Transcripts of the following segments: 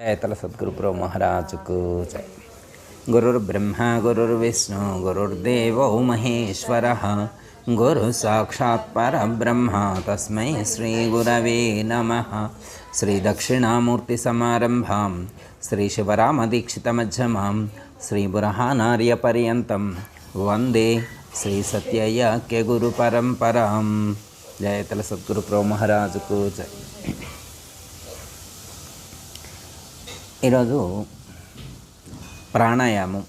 जयतल सद्गुरु pro महाराज को जय। गुरुर्ब्रह्मा गुरुर्विष्णु गुरुर्देवो महेश्वरः गुरु साक्षात् परब्रह्म तस्मै श्री गुरवे नमः। श्री दक्षिणामूर्ति समारंभां श्री शिवरामदीक्षितमध्यमां श्री बुरहानार्य पर्यन्तं वंदे श्री सत्ययाक्य गुरु परंपरां। जयतल सद्गुरु प्रो महाराज को जय। ఈరోజు ప్రాణాయామం,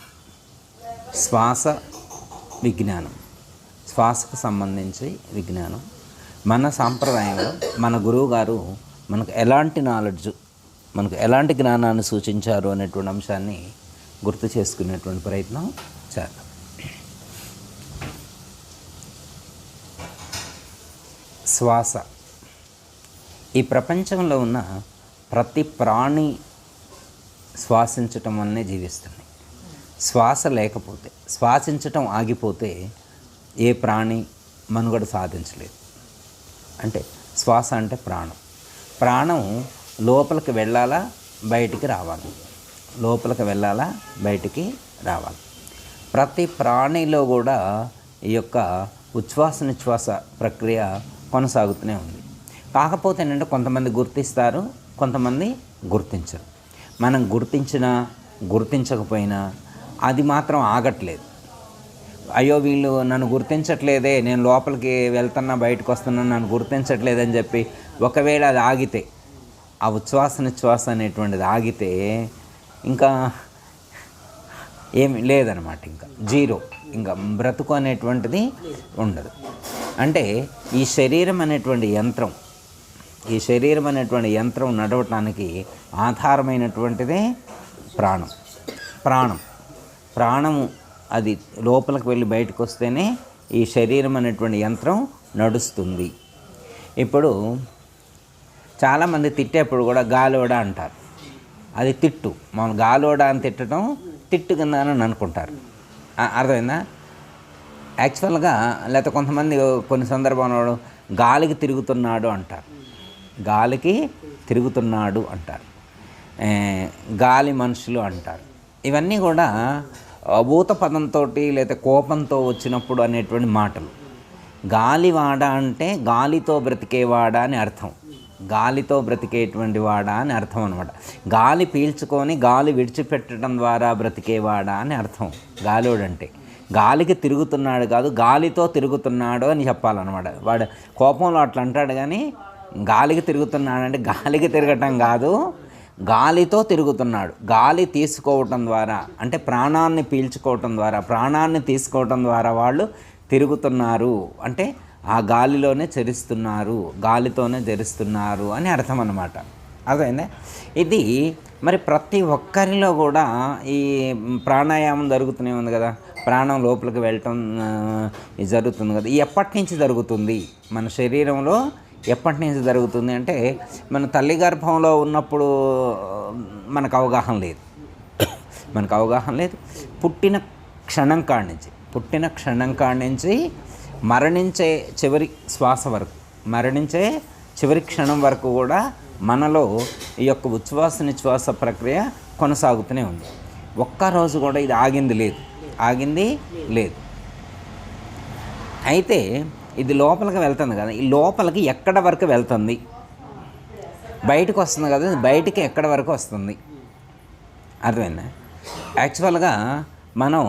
శ్వాస విజ్ఞానం, శ్వాసకు సంబంధించి విజ్ఞానం మన సాంప్రదాయంలో మన గురువు గారు మనకు ఎలాంటి నాలెడ్జ్, మనకు ఎలాంటి జ్ఞానాన్ని సూచించారు అనేటువంటి అంశాన్ని గుర్తు చేసుకునేటువంటి ప్రయత్నం చేద్దాం. శ్వాస ఈ ప్రపంచంలో ఉన్న ప్రతి ప్రాణి శ్వాసించటం వల్లనే జీవిస్తుంది. శ్వాస లేకపోతే, శ్వాసించటం ఆగిపోతే ఏ ప్రాణి మనుగడ సాధించలేదు. అంటే శ్వాస అంటే ప్రాణం. ప్రాణం లోపలికి వెళ్ళాలా, బయటికి రావాలి, లోపలికి వెళ్ళాలా, బయటికి రావాలి. ప్రతి ప్రాణిలో కూడా ఈ యొక్క ఉచ్ఛ్వాస నిశ్వాస ప్రక్రియ కొనసాగుతూనే ఉంది. కాకపోతే ఏంటంటే కొంతమంది గుర్తిస్తారు, కొంతమంది గుర్తించరు. మనం గుర్తించినా గుర్తించకపోయినా అది మాత్రం ఆగట్లేదు. అయ్యో వీళ్ళు నన్ను గుర్తించట్లేదే, నేను లోపలికి వెళ్తున్నా బయటకు వస్తున్నా, నన్ను గుర్తించట్లేదని చెప్పి ఒకవేళ అది ఆగితే, ఆ ఉచ్ఛ్వాస నిశ్వాస అనేటువంటిది ఆగితే ఇంకా ఏమి లేదనమాట, ఇంకా జీరో, ఇంకా బ్రతుకు అనేటువంటిది ఉండదు. అంటే ఈ శరీరం అనేటువంటి యంత్రం, ఈ శరీరం అనేటువంటి యంత్రం నడవటానికి ఆధారమైనటువంటిదే ప్రాణం. ప్రాణము అది లోపలికి వెళ్ళి బయటకు వస్తేనే ఈ శరీరం అనేటువంటి యంత్రం నడుస్తుంది. ఇప్పుడు చాలామంది తిట్టేప్పుడు కూడా గాలోడ అంటారు. అది తిట్టు, మనం గాలోడ అని తిట్టడం తిట్టు కింద అని అనుకుంటారు. అర్థమైందా? యాక్చువల్గా లేకపోతే కొంతమంది కొన్ని సందర్భంలో గాలికి తిరుగుతున్నాడు అంటారు, గాలికి తిరుగుతున్నాడు అంటారు, గాలి మనుషులు అంటారు. ఇవన్నీ కూడా భూత పదంతో లేదా కోపంతో వచ్చినప్పుడు అనేటువంటి మాటలు. గాలివాడ అంటే గాలితో బ్రతికేవాడా అని అర్థం, గాలితో బ్రతికేటువంటి వాడా అని అర్థం అనమాట. గాలి పీల్చుకొని గాలి విడిచిపెట్టడం ద్వారా బ్రతికేవాడా అని అర్థం గాలోడంటే. గాలికి తిరుగుతున్నాడు కాదు, గాలితో తిరుగుతున్నాడు అని చెప్పాలన్నమాట. వాడు కోపంలో అట్లా అంటాడు, కానీ గాలికి తిరుగుతున్నాడంటే గాలికి తిరగటం కాదు, గాలితో తిరుగుతున్నాడు. గాలి తీసుకోవటం ద్వారా, అంటే ప్రాణాన్ని పీల్చుకోవటం ద్వారా, ప్రాణాన్ని తీసుకోవటం ద్వారా వాళ్ళు తిరుగుతున్నారు. అంటే ఆ గాలిలోనే చరిస్తున్నారు, గాలితోనే చరిస్తున్నారు అని అర్థం అన్నమాట. అర్థమైందా? ఇది మరి ప్రతి ఒక్కరిలో కూడా ఈ ప్రాణాయామం జరుగుతూనే ఉంది కదా, ప్రాణం లోపలికి వెళ్ళటం జరుగుతుంది కదా. ఎప్పటి నుంచి జరుగుతుంది మన శరీరంలో, ఎప్పటి నుంచి జరుగుతుంది అంటే మన తల్లి గర్భంలో ఉన్నప్పుడు మనకు అవగాహన లేదు. పుట్టిన క్షణం కాడి నుంచి మరణించే చివరి శ్వాస వరకు, మరణించే చివరి క్షణం వరకు కూడా మనలో ఈ యొక్క ఉచ్ఛ్వాస నిశ్వాస ప్రక్రియ కొనసాగుతూనే ఉంది. ఒక్కరోజు కూడా ఇది ఆగింది లేదు. అయితే ఇది లోపలికి వెళ్తుంది కదా, ఈ లోపలికి ఎక్కడ వరకు వెళ్తుంది, బయటకు వస్తుంది కదా, బయటికి ఎక్కడ వరకు వస్తుంది, అర్థమైందా? యాక్చువల్గా మనం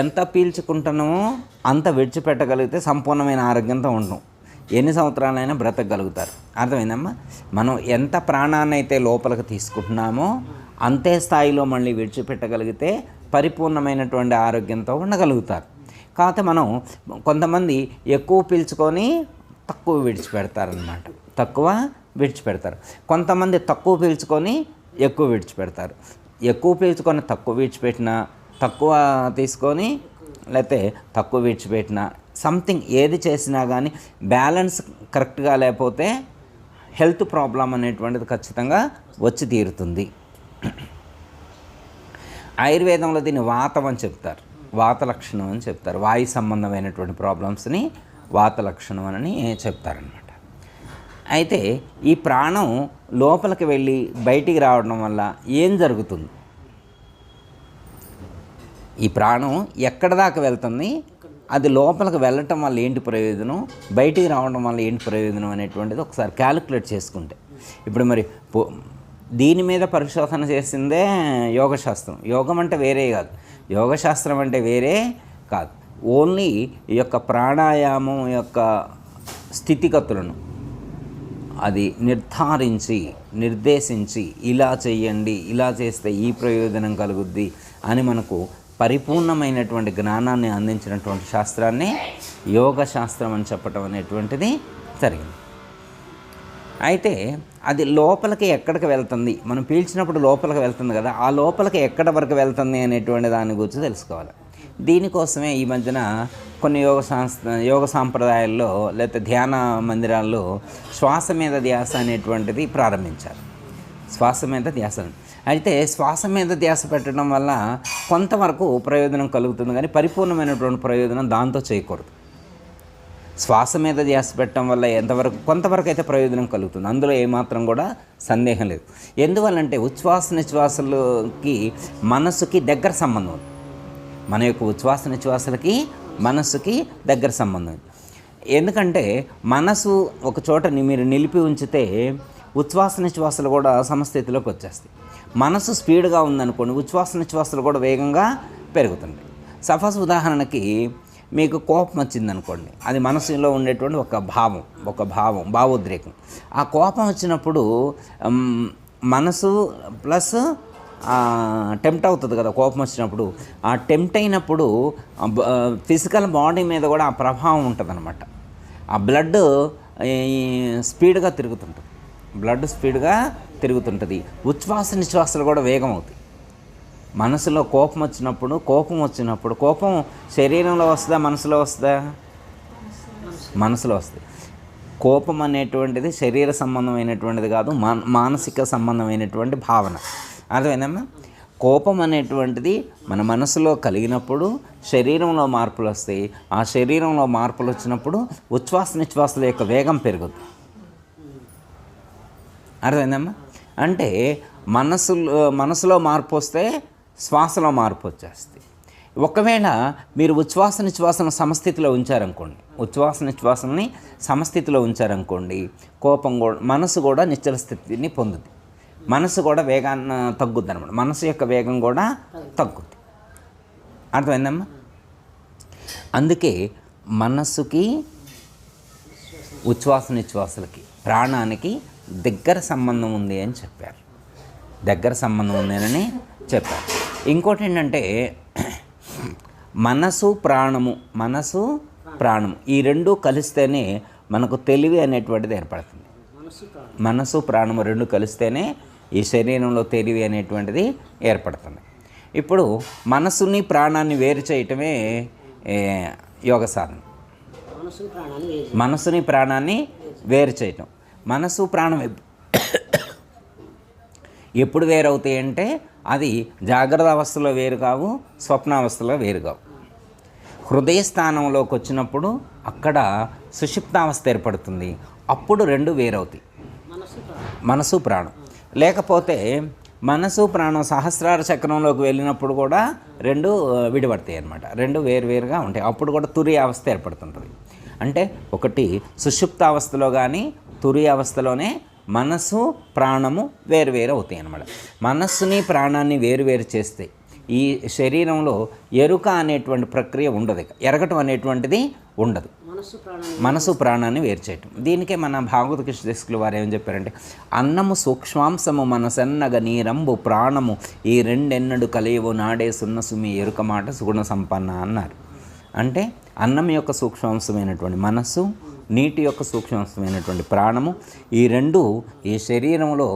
ఎంత పీల్చుకుంటున్నామో అంత విడిచిపెట్టగలిగితే సంపూర్ణమైన ఆరోగ్యంతో ఉంటాం, ఎన్ని సంవత్సరాలైనా బ్రతకగలుగుతారు. అర్థమైందమ్మా? మనం ఎంత ప్రాణాన్ని అయితే లోపలికి తీసుకుంటున్నామో అంతే స్థాయిలో మళ్ళీ విడిచిపెట్టగలిగితే పరిపూర్ణమైనటువంటి ఆరోగ్యంతో ఉండగలుగుతారు. కాకపోతే మనం కొంతమంది ఎక్కువ పీల్చుకొని తక్కువ విడిచిపెడతారు, కొంతమంది తక్కువ పీల్చుకొని ఎక్కువ విడిచిపెడతారు. ఎక్కువ పీల్చుకొని తక్కువ విడిచిపెట్టినా, తక్కువ తీసుకొని లేకపోతే తక్కువ విడిచిపెట్టినా, సంథింగ్ ఏది చేసినా కానీ బ్యాలెన్స్ కరెక్ట్గా లేకపోతే హెల్త్ ప్రాబ్లం అనేటువంటిది ఖచ్చితంగా వచ్చి తీరుతుంది. ఆయుర్వేదంలో దీన్ని వాతం అని చెప్తారు, వాత లక్షణం అని చెప్తారు. వాయు సంబంధమైనటువంటి ప్రాబ్లమ్స్ని వాత లక్షణం అని చెప్తారనమాట. అయితే ఈ ప్రాణం లోపలికి వెళ్ళి బయటికి రావడం వల్ల ఏం జరుగుతుంది? ఈ ప్రాణం ఎక్కడ దాకా వెళ్తుంది, అది లోపలికి వెళ్ళటం వల్ల ఏంటి ప్రయోజనం, బయటికి రావడం వల్ల ఏంటి ప్రయోజనం అనేటువంటిది ఒకసారి క్యాలిక్యులేట్ చేసుకుంటే, ఇప్పుడు మరి దీని మీద పరిశోధన చేసిందే యోగశాస్త్రం. యోగం అంటే వేరే కాదు, యోగశాస్త్రం అంటే వేరే కాదు. ఓన్లీ ఈ యొక్క ప్రాణాయామం యొక్క స్థితిగతులను అది నిర్దేశించి ఇలా చేయండి, ఇలా చేస్తే ఈ ప్రయోజనం కలుగుద్ది అని మనకు పరిపూర్ణమైనటువంటి జ్ఞానాన్ని అందించినటువంటి శాస్త్రాన్ని యోగ శాస్త్రం అని చెప్పటం అనేటువంటిది జరిగింది. అయితే అది లోపలికి ఎక్కడికి వెళ్తుంది, మనం పీల్చినప్పుడు లోపలికి వెళ్తుంది కదా, ఆ లోపలికి ఎక్కడి వరకు వెళ్తుంది అనేటువంటి దాని గురించి తెలుసుకోవాలి. దీనికోసమే ఈ మధ్యన కొన్ని యోగ సాంప్రదాయాల్లో లేకపోతే ధ్యాన మందిరాల్లో శ్వాస మీద ధ్యాస అనేటువంటిది ప్రారంభించారు. శ్వాస మీద ధ్యాస. అయితే శ్వాస మీద ధ్యాస పెట్టడం వల్ల కొంతవరకు ప్రయోజనం కలుగుతుంది, కానీ పరిపూర్ణమైనటువంటి ప్రయోజనం దాంతో చేయకూడదు. శ్వాస మీద ధ్యాస పెట్టడం వల్ల కొంతవరకు అయితే ప్రయోజనం కలుగుతుంది, అందులో ఏమాత్రం కూడా సందేహం లేదు. ఎందువల్లంటే ఉచ్ఛ్వాస నిశ్వాసలకి మనసుకి దగ్గర సంబంధం ఉంది. మన యొక్క ఉచ్ఛ్వాస నిశ్వాసలకి మనస్సుకి దగ్గర సంబంధం. ఎందుకంటే మనసు ఒక చోట మీరు నిలిపి ఉంచితే ఉచ్ఛ్వాస నిశ్వాసలు కూడా సమస్థితిలోకి వచ్చేస్తాయి. మనసు స్పీడ్గా ఉందనుకోండి, ఉచ్ఛ్వాస నిశ్వాసలు కూడా వేగంగా పెరుగుతుంది. సపోజ్ ఉదాహరణకి మీకు కోపం వచ్చిందనుకోండి, అది మనసులో ఉండేటువంటి ఒక భావోద్రేకం. ఆ కోపం వచ్చినప్పుడు మనసు ప్లస్ టెంప్ట్ అవుతుంది కదా. కోపం వచ్చినప్పుడు ఆ టెంప్ట్ అయినప్పుడు ఫిజికల్ బాడీ మీద కూడా ఆ ప్రభావం ఉంటుంది అనమాట. ఆ బ్లడ్ స్పీడ్గా తిరుగుతుంటుంది. ఉచ్ఛ్వాస నిశ్వాసాలు కూడా వేగం అవుతాయి. మనసులో కోపం వచ్చినప్పుడు కోపం శరీరంలో వస్తుందా, మనసులో వస్తుందా? మనసులో వస్తుంది. కోపం అనేటువంటిది శరీర సంబంధమైనటువంటిది కాదు, మానసిక సంబంధమైనటువంటి భావన. అర్థమైందమ్మా? కోపం అనేటువంటిది మన మనసులో కలిగినప్పుడు శరీరంలో మార్పులు వస్తాయి. ఆ శరీరంలో మార్పులు వచ్చినప్పుడు ఉచ్ఛ్వాస నిశ్వాసాల యొక్క వేగం పెరుగుతుంది. అర్థమైందమ్మా? అంటే మనసులో మార్పు వస్తే శ్వాసలో మార్పు వచ్చేస్తుంది. ఒకవేళ మీరు ఉచ్ఛ్వాస నిశ్వాసన సమస్థితిలో ఉంచారనుకోండి, కోపం కూడా మనసు కూడా నిశ్చల స్థితిని పొందుతుంది. మనసు కూడా వేగాన్ని తగ్గుద్ది అనమాట. మనసు యొక్క వేగం కూడా తగ్గుద్ది. అర్థమైందమ్మా? అందుకే మనస్సుకి ఉచ్ఛ్వాస నిశ్వాసాలకి ప్రాణానికి దగ్గర సంబంధం ఉంది అని చెప్పారు. ఇంకోటి ఏంటంటే మనసు ప్రాణము ఈ రెండు కలిస్తేనే మనకు తెలివి అనేటువంటిది ఏర్పడుతుంది. మనసు ప్రాణము రెండు కలిస్తేనే ఈ శరీరంలో తెలివి అనేటువంటిది ఏర్పడుతుంది. ఇప్పుడు మనసుని ప్రాణాన్ని వేరు చేయటమే యోగ సాధన. మనసుని ప్రాణాన్ని వేరు చేయటం. మనసు ప్రాణం ఎప్పుడు వేరవుతాయి అంటే అది జాగ్రత్త అవస్థలో వేరు కావు, స్వప్నావస్థలో వేరు కావు. హృదయ స్థానంలోకి వచ్చినప్పుడు అక్కడ సుషుప్తావస్థ ఏర్పడుతుంది. అప్పుడు రెండు వేరవుతాయి, మనసు ప్రాణం. లేకపోతే మనసు ప్రాణం సహస్రార చక్రంలోకి వెళ్ళినప్పుడు కూడా రెండు విడిపడతాయి అన్నమాట. రెండు వేరువేరుగా ఉంటాయి. అప్పుడు కూడా తురియ అవస్థ ఏర్పడుతుంటుంది. అంటే ఒకటి సుషుప్తావస్థలో కానీ తురియ అవస్థలోనే మనసు ప్రాణము వేరువేరు అవుతాయి అన్నమాట. మనస్సుని ప్రాణాన్ని వేరువేరు చేస్తే ఈ శరీరంలో ఎరుక అనేటువంటి ప్రక్రియ ఉండదు, ఎరగటం అనేటువంటిది ఉండదు. మనసు ప్రాణాన్ని వేరు చేయటం. దీనికే మన భాగవత కృష్ణ దేశకులు వారు ఏమని చెప్పారంటే, అన్నము సూక్ష్మాంశము మనసన్నగ నీరంబు ప్రాణము ఈ రెండెన్నడు కలియవు నాడే సున్న సుమి ఎరుక మాట సుగుణ సంపన్న అన్నారు. అంటే అన్నం యొక్క సూక్ష్మాంశమైనటువంటి మనస్సు, నీటి యొక్క సూక్ష్మాంశమైనటువంటి ప్రాణము, ఈ రెండు ఈ శరీరంలో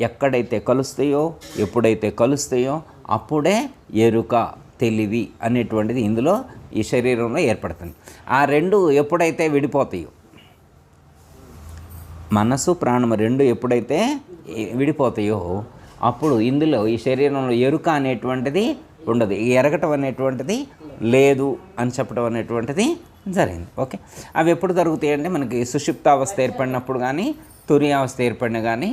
ఎక్కడైతే కలుస్తాయో, ఎప్పుడైతే కలుస్తాయో అప్పుడే ఎరుక, తెలివి అనేటువంటిది ఇందులో ఈ శరీరంలో ఏర్పడుతుంది. ఆ రెండు ఎప్పుడైతే విడిపోతాయో, మనసు ప్రాణము రెండు ఎప్పుడైతే విడిపోతాయో అప్పుడు ఇందులో ఈ శరీరంలో ఎరుక అనేటువంటిది ఉండదు, ఎరగటం అనేటువంటిది లేదు అని చెప్పడం అనేటువంటిది జరిగింది. ఓకే, అవి ఎప్పుడు జరుగుతాయి అంటే మనకి సుషుప్తావస్థ ఏర్పడినప్పుడు కానీ తురియావస్థ ఏర్పడిన కానీ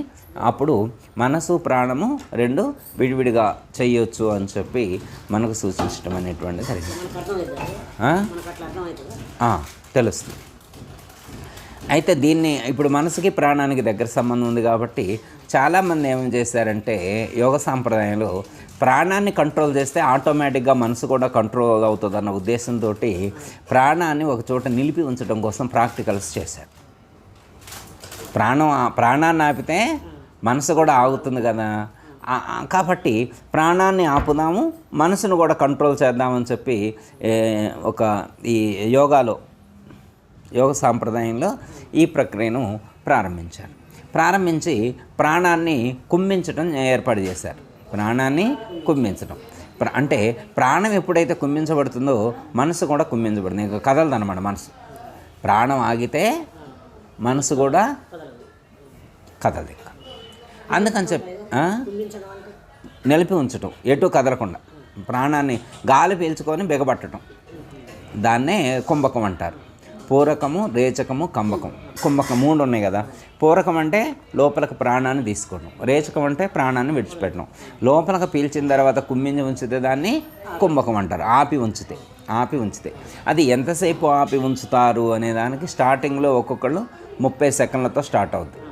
అప్పుడు మనసు ప్రాణము రెండు విడివిడిగా చేయొచ్చు అని చెప్పి మనకు సూచించడం అనేటువంటిది జరిగింది. తెలుస్తుంది. అయితే దీన్ని ఇప్పుడు మనసుకి ప్రాణానికి దగ్గర సంబంధం ఉంది కాబట్టి చాలామంది ఏమేమి చేశారంటే యోగ సాంప్రదాయంలో ప్రాణాన్ని కంట్రోల్ చేస్తే ఆటోమేటిక్గా మనసు కూడా కంట్రోల్ అవుతుందన్న ఉద్దేశంతో ప్రాణాన్ని ఒక చోట నిలిపి ఉంచడం కోసం ప్రాక్టికల్స్ చేశారు. ప్రాణాన్ని ఆపితే మనసు కూడా ఆగుతుంది కదా, కాబట్టి ప్రాణాన్ని ఆపుదాము, మనసును కూడా కంట్రోల్ చేద్దామని చెప్పి ఈ యోగ సాంప్రదాయంలో ఈ ప్రక్రియను ప్రారంభించి ప్రాణాన్ని కుమ్మించడం ఏర్పాటు చేశారు. ప్రాణాన్ని కుమ్మించడం అంటే ప్రాణం ఎప్పుడైతే కుమ్మించబడుతుందో మనసు కూడా కుమ్మించబడుతుంది, ఇంకా కదలదన్నమాట మనసు. ప్రాణం ఆగితే మనసు కూడా కదలదు. అందుకని చెప్పి నిలిపి ఉంచటం, ఎటు కదలకుండా ప్రాణాన్ని గాలి పీల్చుకొని బిగబట్టడం, దాన్నే కుంభకం అంటారు. పూరకము, రేచకము, కుంభకం 3 ఉన్నాయి కదా. పూరకం అంటే లోపలికి ప్రాణాన్ని తీసుకోవడం, రేచకం అంటే ప్రాణాన్ని విడిచిపెట్టడం. లోపలికి పీల్చిన తర్వాత కుమ్మించి ఉంచితే దాన్ని కుంభకం అంటారు. ఆపి ఉంచితే అది ఎంతసేపు ఆపి ఉంచుతారు అనే దానికి స్టార్టింగ్లో ఒక్కొక్కళ్ళు 30 సెకండ్లతో స్టార్ట్ అవుతుంది.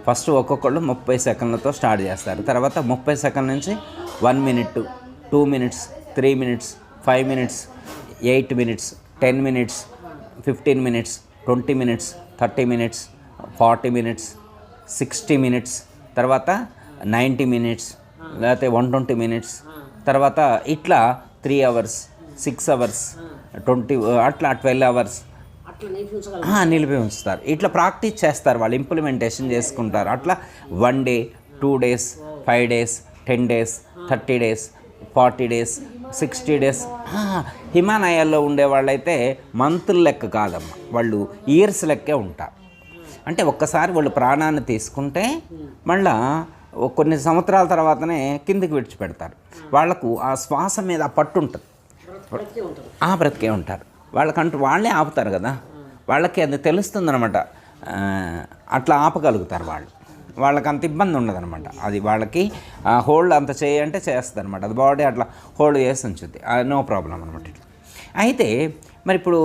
ఫస్ట్ ఒక్కొక్కళ్ళు 30 సెకండ్లతో స్టార్ట్ చేస్తారు. తర్వాత 30 సెకండ్ల నుంచి 1 minute, 2 minutes, 3 minutes, 5 minutes, 8 minutes, 10 minutes, 15 minutes, 20 minutes, 30 minutes, 40 minutes, 60 minutes, తర్వాత 90 మినిట్స్, లేకపోతే 120 మినిట్స్, తర్వాత ఇట్లా 3 అవర్స్, 6 అవర్స్, 12 అవర్స్ నిలిపి ఉంచుతారు. ఇట్లా ప్రాక్టీస్ చేస్తారు, వాళ్ళు ఇంప్లిమెంటేషన్ చేసుకుంటారు. అట్లా 1 day, 2 days, 5 days, 10 days, 30 days, 40 days, 60 days. హిమాలయాల్లో ఉండే వాళ్ళైతే మంత్రుల లెక్క కాదమ్మా, వాళ్ళు ఇయర్స్ లెక్కే ఉంటారు. అంటే ఒక్కసారి వాళ్ళు ప్రాణాన్ని తీసుకుంటే మళ్ళా కొన్ని సంవత్సరాల తర్వాతనే కిందికి విడిచిపెడతారు. వాళ్లకు ఆ శ్వాస మీద పట్టు ఉంటుంది, బ్రతికే ఉంటారు. వాళ్ళకంటూ వాళ్ళే ఆపుతారు కదా, వాళ్ళకి అది తెలుస్తుందనమాట. అట్లా ఆపగలుగుతారు వాళ్ళకి అంత ఇబ్బంది ఉండదనమాట. అది వాళ్ళకి హోల్డ్ అంత చేయంటే చేస్తుంది అనమాట. అది బాడీ అట్లా హోల్డ్ చేసి ఉంచుద్ది, నో ప్రాబ్లం అనమాట. ఇట్లా అయితే మరి ఇప్పుడు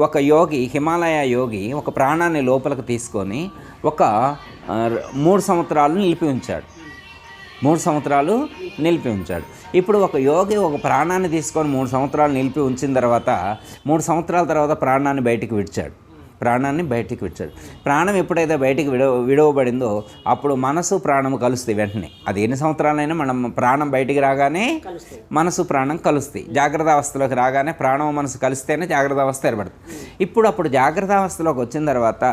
ఒక యోగి, హిమాలయ యోగి ఒక ప్రాణాన్ని లోపలికి తీసుకొని ఒక 3 సంవత్సరాలు నిలిపి ఉంచాడు. 3 సంవత్సరాలు నిలిపి ఉంచాడు. ఇప్పుడు ఒక యోగి ఒక ప్రాణాన్ని తీసుకొని 3 సంవత్సరాలు నిలిపి ఉంచిన తర్వాత 3 సంవత్సరాల తర్వాత ప్రాణాన్ని బయటికి విడిచాడు. ప్రాణం ఎప్పుడైతే బయటికి విడవబడిందో అప్పుడు మనసు ప్రాణము కలుస్తాయి వెంటనే. అది ఎన్ని సంవత్సరాలైనా మనం ప్రాణం బయటికి రాగానే మనసు ప్రాణం కలుస్తాయి. జాగ్రత్త అవస్థలోకి రాగానే ప్రాణం మనసు కలిస్తేనే జాగ్రత్త అవస్థ ఏర్పడుతుంది. అప్పుడు జాగ్రత్త అవస్థలోకి వచ్చిన తర్వాత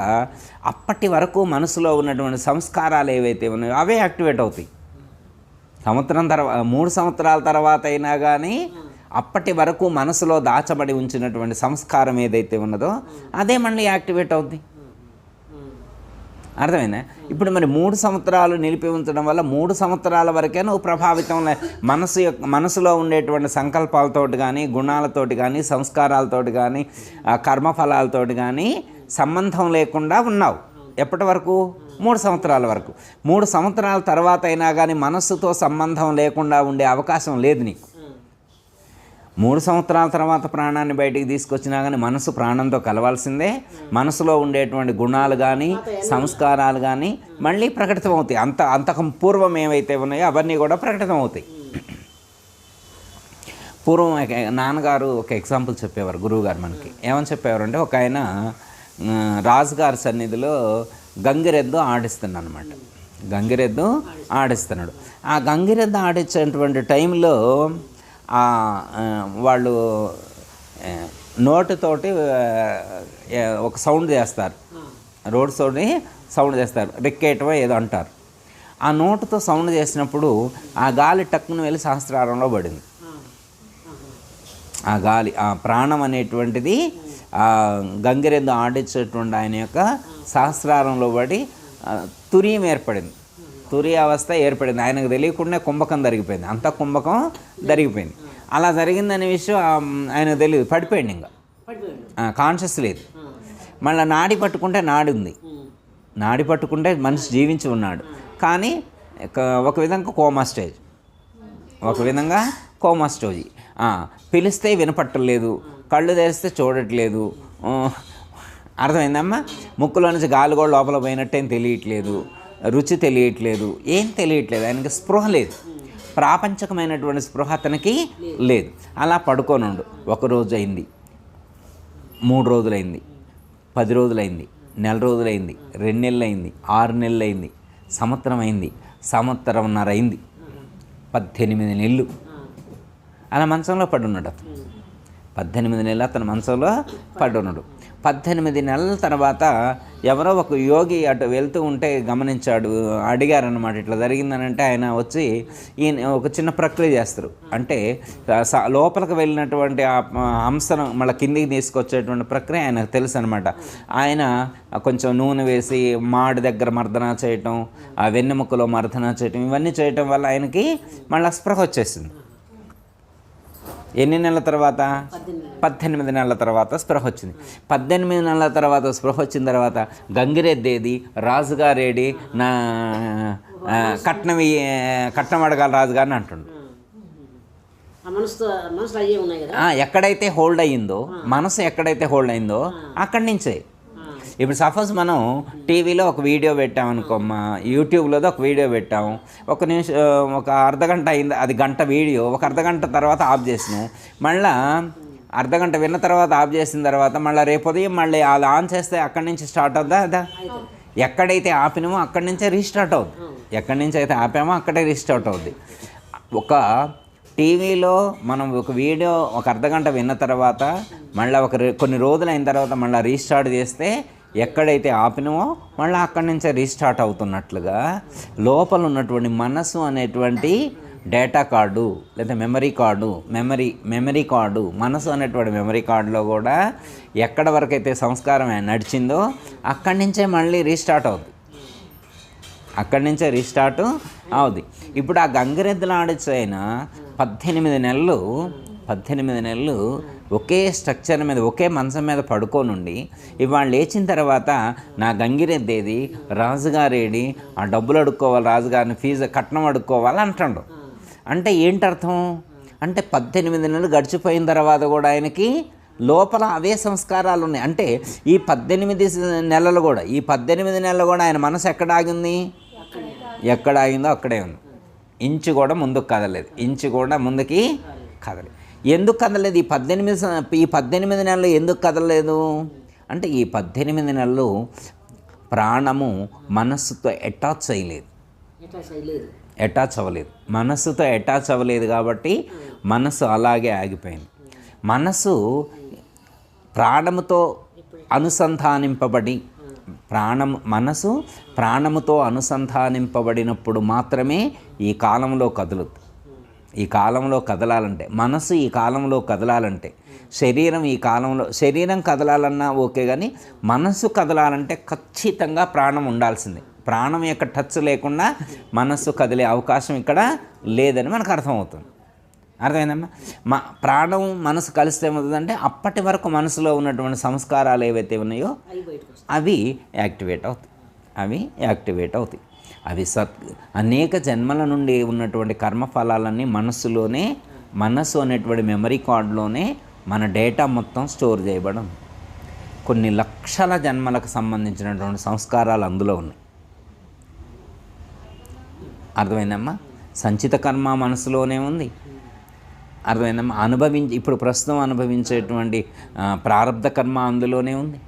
అప్పటి వరకు మనసులో ఉన్నటువంటి సంస్కారాలు ఏవైతే ఉన్నాయో అవే యాక్టివేట్ అవుతాయి. 3 సంవత్సరాల తర్వాత అయినా కానీ అప్పటి వరకు మనసులో దాచబడి ఉంచినటువంటి సంస్కారం ఏదైతే ఉన్నదో అదే మళ్ళీ యాక్టివేట్ అవుద్ది. అర్థమైందా? ఇప్పుడు మరి 3 సంవత్సరాలు నిలిపి ఉంచడం వల్ల 3 సంవత్సరాల వరకే నువ్వు ప్రభావితం మనసులో ఉండేటువంటి సంకల్పాలతోటి కానీ, గుణాలతోటి కానీ, సంస్కారాలతోటి కానీ, కర్మఫలాలతోటి కానీ సంబంధం లేకుండా ఉన్నావు. ఎప్పటి వరకు? 3 సంవత్సరాల వరకు. 3 సంవత్సరాల తర్వాత అయినా కానీ మనస్సుతో సంబంధం లేకుండా ఉండే అవకాశం లేదు నీకు. 3 సంవత్సరాల తర్వాత ప్రాణాన్ని బయటికి తీసుకొచ్చినా కానీ మనసు ప్రాణంతో కలవాల్సిందే. మనసులో ఉండేటువంటి గుణాలు కానీ, సంస్కారాలు కానీ మళ్ళీ ప్రకటితం అవుతాయి. అంతకు పూర్వం ఏవైతే ఉన్నాయో అవన్నీ కూడా ప్రకటితం అవుతాయి. పూర్వం నాన్నగారు ఒక ఎగ్జాంపుల్ చెప్పేవారు, గురువుగారు మనకి ఏమని చెప్పేవారు అంటే, ఒక ఆయన రాజుగారి సన్నిధిలో గంగిరెద్దు ఆడిస్తున్నాడు. ఆ గంగిరెద్దు ఆడించేటువంటి టైంలో వాళ్ళు నోటితోటి ఒక సౌండ్ చేస్తారు, రోడ్స్తోని సౌండ్ చేస్తారు, రెక్కేయటమో ఏదో అంటారు. ఆ నోటుతో సౌండ్ చేసినప్పుడు ఆ గాలి టక్కున వెళ్ళి సహస్రారంలో పడింది. ఆ గాలి, ఆ ప్రాణం అనేటువంటిది ఆ గంగిరెద్దు ఆడించేటువంటి ఆయన యొక్క సహస్రారంలో పడి తురియం ఏర్పడింది, తురియ అవస్థ ఏర్పడింది. ఆయనకు తెలియకుండా కుంభకం జరిగిపోయింది, అంతా కుంభకం జరిగిపోయింది. అలా జరిగిందనే విషయం ఆయనకు తెలియదు, పడిపోయింది, ఇంకా కాన్షియస్ లేదు. మళ్ళీ నాడి పట్టుకుంటే నాడి ఉంది, నాడి పట్టుకుంటే మనిషి జీవించి ఉన్నాడు, కానీ ఒక విధంగా కోమా స్టేజ్, ఒక విధంగా కోమా స్టేజ్. పిలిస్తే వినపట్టలేదు, కళ్ళు తెరిస్తే చూడట్లేదు, అర్థమైందమ్మా? ముక్కులో నుంచి గాలి కూడా లోపల పోయినట్టేం తెలియట్లేదు, రుచి తెలియట్లేదు, ఏం తెలియట్లేదు, ఆయనకి స్పృహ లేదు, ప్రాపంచకమైనటువంటి స్పృహ అతనికి లేదు. అలా పడుకోనుండు. 1 రోజు అయింది, 3 రోజులైంది, 10 రోజులైంది, నెల రోజులైంది, 2 నెలలు అయింది, 6 నెలలు అయింది, సంవత్సరం అయింది, సంవత్సరంన్నర అయింది, 18 నెలలు అలా మంచంలో పడున్నాడు అతను. 18 నెలలు అతను మంచంలో పడున్నాడు. 18 నెలల తర్వాత ఎవరో ఒక యోగి అటు వెళ్తూ ఉంటే గమనించాడు, అడిగారనమాట, ఇట్లా జరిగిందనంటే ఆయన వచ్చి ఈయన ఒక చిన్న ప్రక్రియ చేస్తారు. అంటే లోపలికి వెళ్ళినటువంటి ఆ హంసను మళ్ళీ కిందికి తీసుకొచ్చేటువంటి ప్రక్రియ ఆయనకు తెలుసు అనమాట. ఆయన కొంచెం నూనె వేసి మాడి దగ్గర మర్దన చేయటం, ఆ వెన్నెముకలో మర్దన చేయటం, ఇవన్నీ చేయటం వల్ల ఆయనకి మళ్ళీ స్పృహ వచ్చేసింది. ఎన్ని నెలల తర్వాత? 18 నెలల తర్వాత స్పృహ వచ్చింది. 18 నెలల తర్వాత స్పృహ వచ్చిన తర్వాత గంగిరెద్దేది, రాజుగారేడి, నా కట్నం అడగాలి రాజుగారిని అంటుండు. ఎక్కడైతే హోల్డ్ అయ్యిందో, మనసు ఎక్కడైతే హోల్డ్ అయిందో అక్కడి నుంచే. ఇప్పుడు సపోజ్ మనం టీవీలో ఒక వీడియో పెట్టామనుకోమ్మా, యూట్యూబ్లో ఒక వీడియో పెట్టాము, ఒక అర్ధగంట అయింది, అది గంట వీడియో, ఒక అర్ధగంట తర్వాత ఆఫ్ చేసినాం, మళ్ళీ అర్ధగంట విన్న తర్వాత ఆఫ్ చేసిన తర్వాత మళ్ళీ రేపు ఉదయం మళ్ళీ అది ఆన్ చేస్తే అక్కడి నుంచి స్టార్ట్ అవుద్దా? అదా ఎక్కడైతే ఆపినామో అక్కడి నుంచే రీస్టార్ట్ అవుద్ది, ఎక్కడి నుంచి అయితే ఆపామో అక్కడే రీస్టార్ట్ అవుద్ది. ఒక టీవీలో మనం ఒక వీడియో ఒక అర్ధగంట విన్న తర్వాత మళ్ళీ కొన్ని రోజులు అయిన తర్వాత మళ్ళీ రీస్టార్ట్ చేస్తే ఎక్కడైతే ఆపినామో మళ్ళీ అక్కడి నుంచే రీస్టార్ట్ అవుతున్నట్లుగా లోపల ఉన్నటువంటి మనసు అనేటువంటి డేటా కార్డు లేదా మెమరీ కార్డు మనసు అనేటువంటి మెమరీ కార్డులో కూడా ఎక్కడ వరకైతే సంస్కారం నడిచిందో అక్కడి నుంచే మళ్ళీ రీస్టార్ట్ అవుతుంది, అక్కడి నుంచే రీస్టార్ట్ అవుద్ది. ఇప్పుడు ఆ గంగిరెద్దుల ఆడిచైన 18 నెలలు ఒకే స్ట్రక్చర్ మీద, ఒకే మంచం మీద పడుకోనుండి ఇవాళ లేచిన తర్వాత నా గంగిరెద్దేది, రాజుగారేడి, ఆ డబ్బులు అడుక్కోవాలి, రాజుగారిని ఫీజు కట్నం అడుక్కోవాలి అంటాడు. అంటే ఏంటర్థం? అంటే 18 నెలలు గడిచిపోయిన తర్వాత కూడా ఆయనకి లోపల అవే సంస్కారాలు ఉన్నాయి. అంటే ఈ 18 నెలలు కూడా ఆయన మనసు ఎక్కడ ఆగింది? ఎక్కడ ఆగిందో అక్కడే ఉంది. ఇంచు కూడా ముందుకు కదలేదు, ఇంచు కూడా ముందుకి కదలేదు. ఎందుకు కదలేదు? ఈ 18 నెలలు ఎందుకు కదలలేదు అంటే ఈ 18 నెలలు ప్రాణము మనస్సుతో అటాచ్ అవ్వలేదు, మనస్సుతో అటాచ్ అవ్వలేదు కాబట్టి మనస్సు అలాగే ఆగిపోయింది. మనస్సు ప్రాణముతో అనుసంధానింపబడి, మనసు ప్రాణముతో అనుసంధానింపబడినప్పుడు మాత్రమే ఈ కాలంలో కదులుతుంది. ఈ కాలంలో కదలాలంటే, మనసు ఈ కాలంలో కదలాలంటే, శరీరం కదలాలన్నా ఓకే, కానీ మనసు కదలాలంటే ఖచ్చితంగా ప్రాణం ఉండాల్సిందే. ప్రాణం యొక్క టచ్ లేకుండా మనస్సు కదిలే అవకాశం ఇక్కడ లేదని మనకు అర్థమవుతుంది. అర్థమైందమ్మా? ప్రాణం మనసు కలిస్తే ఏమవుతుందంటే అప్పటి వరకు మనసులో ఉన్నటువంటి సంస్కారాలు ఏవైతే ఉన్నాయో అవి యాక్టివేట్ అవుతాయి. అవి అనేక జన్మల నుండి ఉన్నటువంటి కర్మఫలాలన్నీ మనస్సు అనేటువంటి మెమరీ కార్డులోనే మన డేటా మొత్తం స్టోర్ చేయబడి ఉంది. కొన్ని లక్షల జన్మలకు సంబంధించినటువంటి సంస్కారాలు అందులో ఉన్నాయి. అర్థమైందమ్మా? సంచిత కర్మ మనసులోనే ఉంది. అర్థమైందమ్మా? ఇప్పుడు ప్రస్తుతం అనుభవించేటువంటి ప్రారబ్ధ కర్మ అందులోనే ఉంది.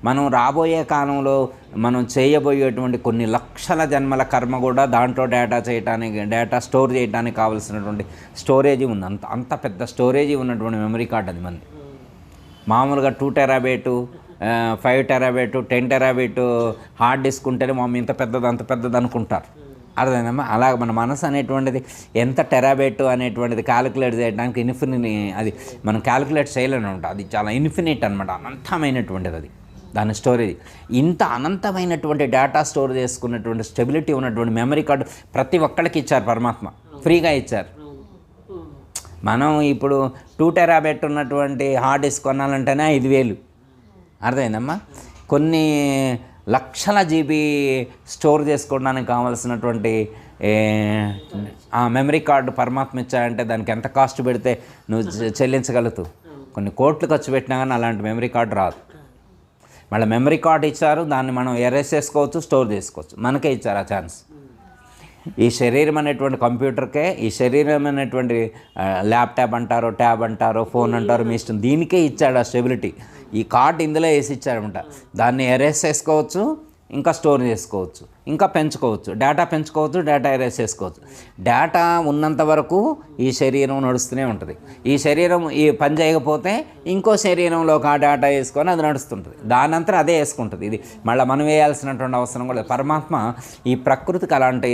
మనం రాబోయే కాలంలో మనం చేయబోయేటువంటి కొన్ని లక్షల జన్మల కర్మ కూడా దాంట్లో డేటా స్టోర్ చేయడానికి కావాల్సినటువంటి స్టోరేజీ ఉంది. అంత పెద్ద స్టోరేజీ ఉన్నటువంటి మెమరీ కార్డ్ అది మంది. మామూలుగా 2 టెరాబైటు 5 టెరాబైటు 10 టెరాబైటు హార్డ్ డిస్క్ ఉంటేనే ఇంత పెద్దది అనుకుంటారు. అర్థమైందమ్మా? అలా మన మనసు అనేటువంటిది ఎంత టెరాబైట్ అనేటువంటిది క్యాలిక్యులేట్ చేయడానికి అది మనం క్యాలిక్యులేట్ చేయలేని ఉంటుంది. అది చాలా ఇన్ఫినిట్ అనమాట, అనంతమైనటువంటిది అది. దాని స్టోరేజ్ ఇంత అనంతమైనటువంటి డేటా స్టోర్ చేసుకున్నటువంటి స్టెబిలిటీ ఉన్నటువంటి మెమరీ కార్డు ప్రతి ఒక్కరికి ఇచ్చారు, పరమాత్మ ఫ్రీగా ఇచ్చారు. మనం ఇప్పుడు 2 టెరాబైట్ ఉన్నటువంటి హార్డ్ డిస్క్ కొనాలంటేనే 5,000. అర్థమైందమ్మా? కొన్ని లక్షల జీబీ స్టోర్ చేసుకోవడానికి కావాల్సినటువంటి మెమరీ కార్డు పరమాత్మ ఇచ్చాయంటే దానికి ఎంత కాస్ట్ పెడితే నువ్వు చెల్లించగలుగుతావు? కొన్ని కోట్లు ఖర్చు పెట్టినా కానీ అలాంటి మెమరీ కార్డు రాదు. మళ్ళీ మెమరీ కార్డు ఇచ్చారు, దాన్ని మనం ఎరేస్ చేసుకోవచ్చు, స్టోర్ చేసుకోవచ్చు. మనకే ఇచ్చారు ఆ ఛాన్స్. ఈ శరీరం అనేటువంటి కంప్యూటర్కే, ఈ శరీరం అనేటువంటి ల్యాప్టాప్ అంటారో, ట్యాబ్ అంటారో, ఫోన్ అంటారో, మీ ఇష్టం, దీనికే ఇచ్చాడు ఆ స్టెబిలిటీ. ఈ కార్డు ఇందులో వేసి ఇచ్చాడనమాట. దాన్ని ఎరేస్ చేసుకోవచ్చు, ఇంకా స్టోర్ చేసుకోవచ్చు, ఇంకా పెంచుకోవచ్చు, డేటా పెంచుకోవచ్చు, డేటా ఎరేస్ చేసుకోవచ్చు. డేటా ఉన్నంత వరకు ఈ శరీరం నడుస్తూనే ఉంటుంది. ఈ శరీరం ఈ పని చేయకపోతే ఇంకో శరీరంలోకి ఆ డేటా వేసుకొని అది నడుస్తుంటుంది. దానంతా అదే వేసుకుంటుంది. ఇది మళ్ళీ మనం వేయాల్సినటువంటి అవసరం కూడా లేదు. పరమాత్మ ఈ ప్రకృతికి అలాంటి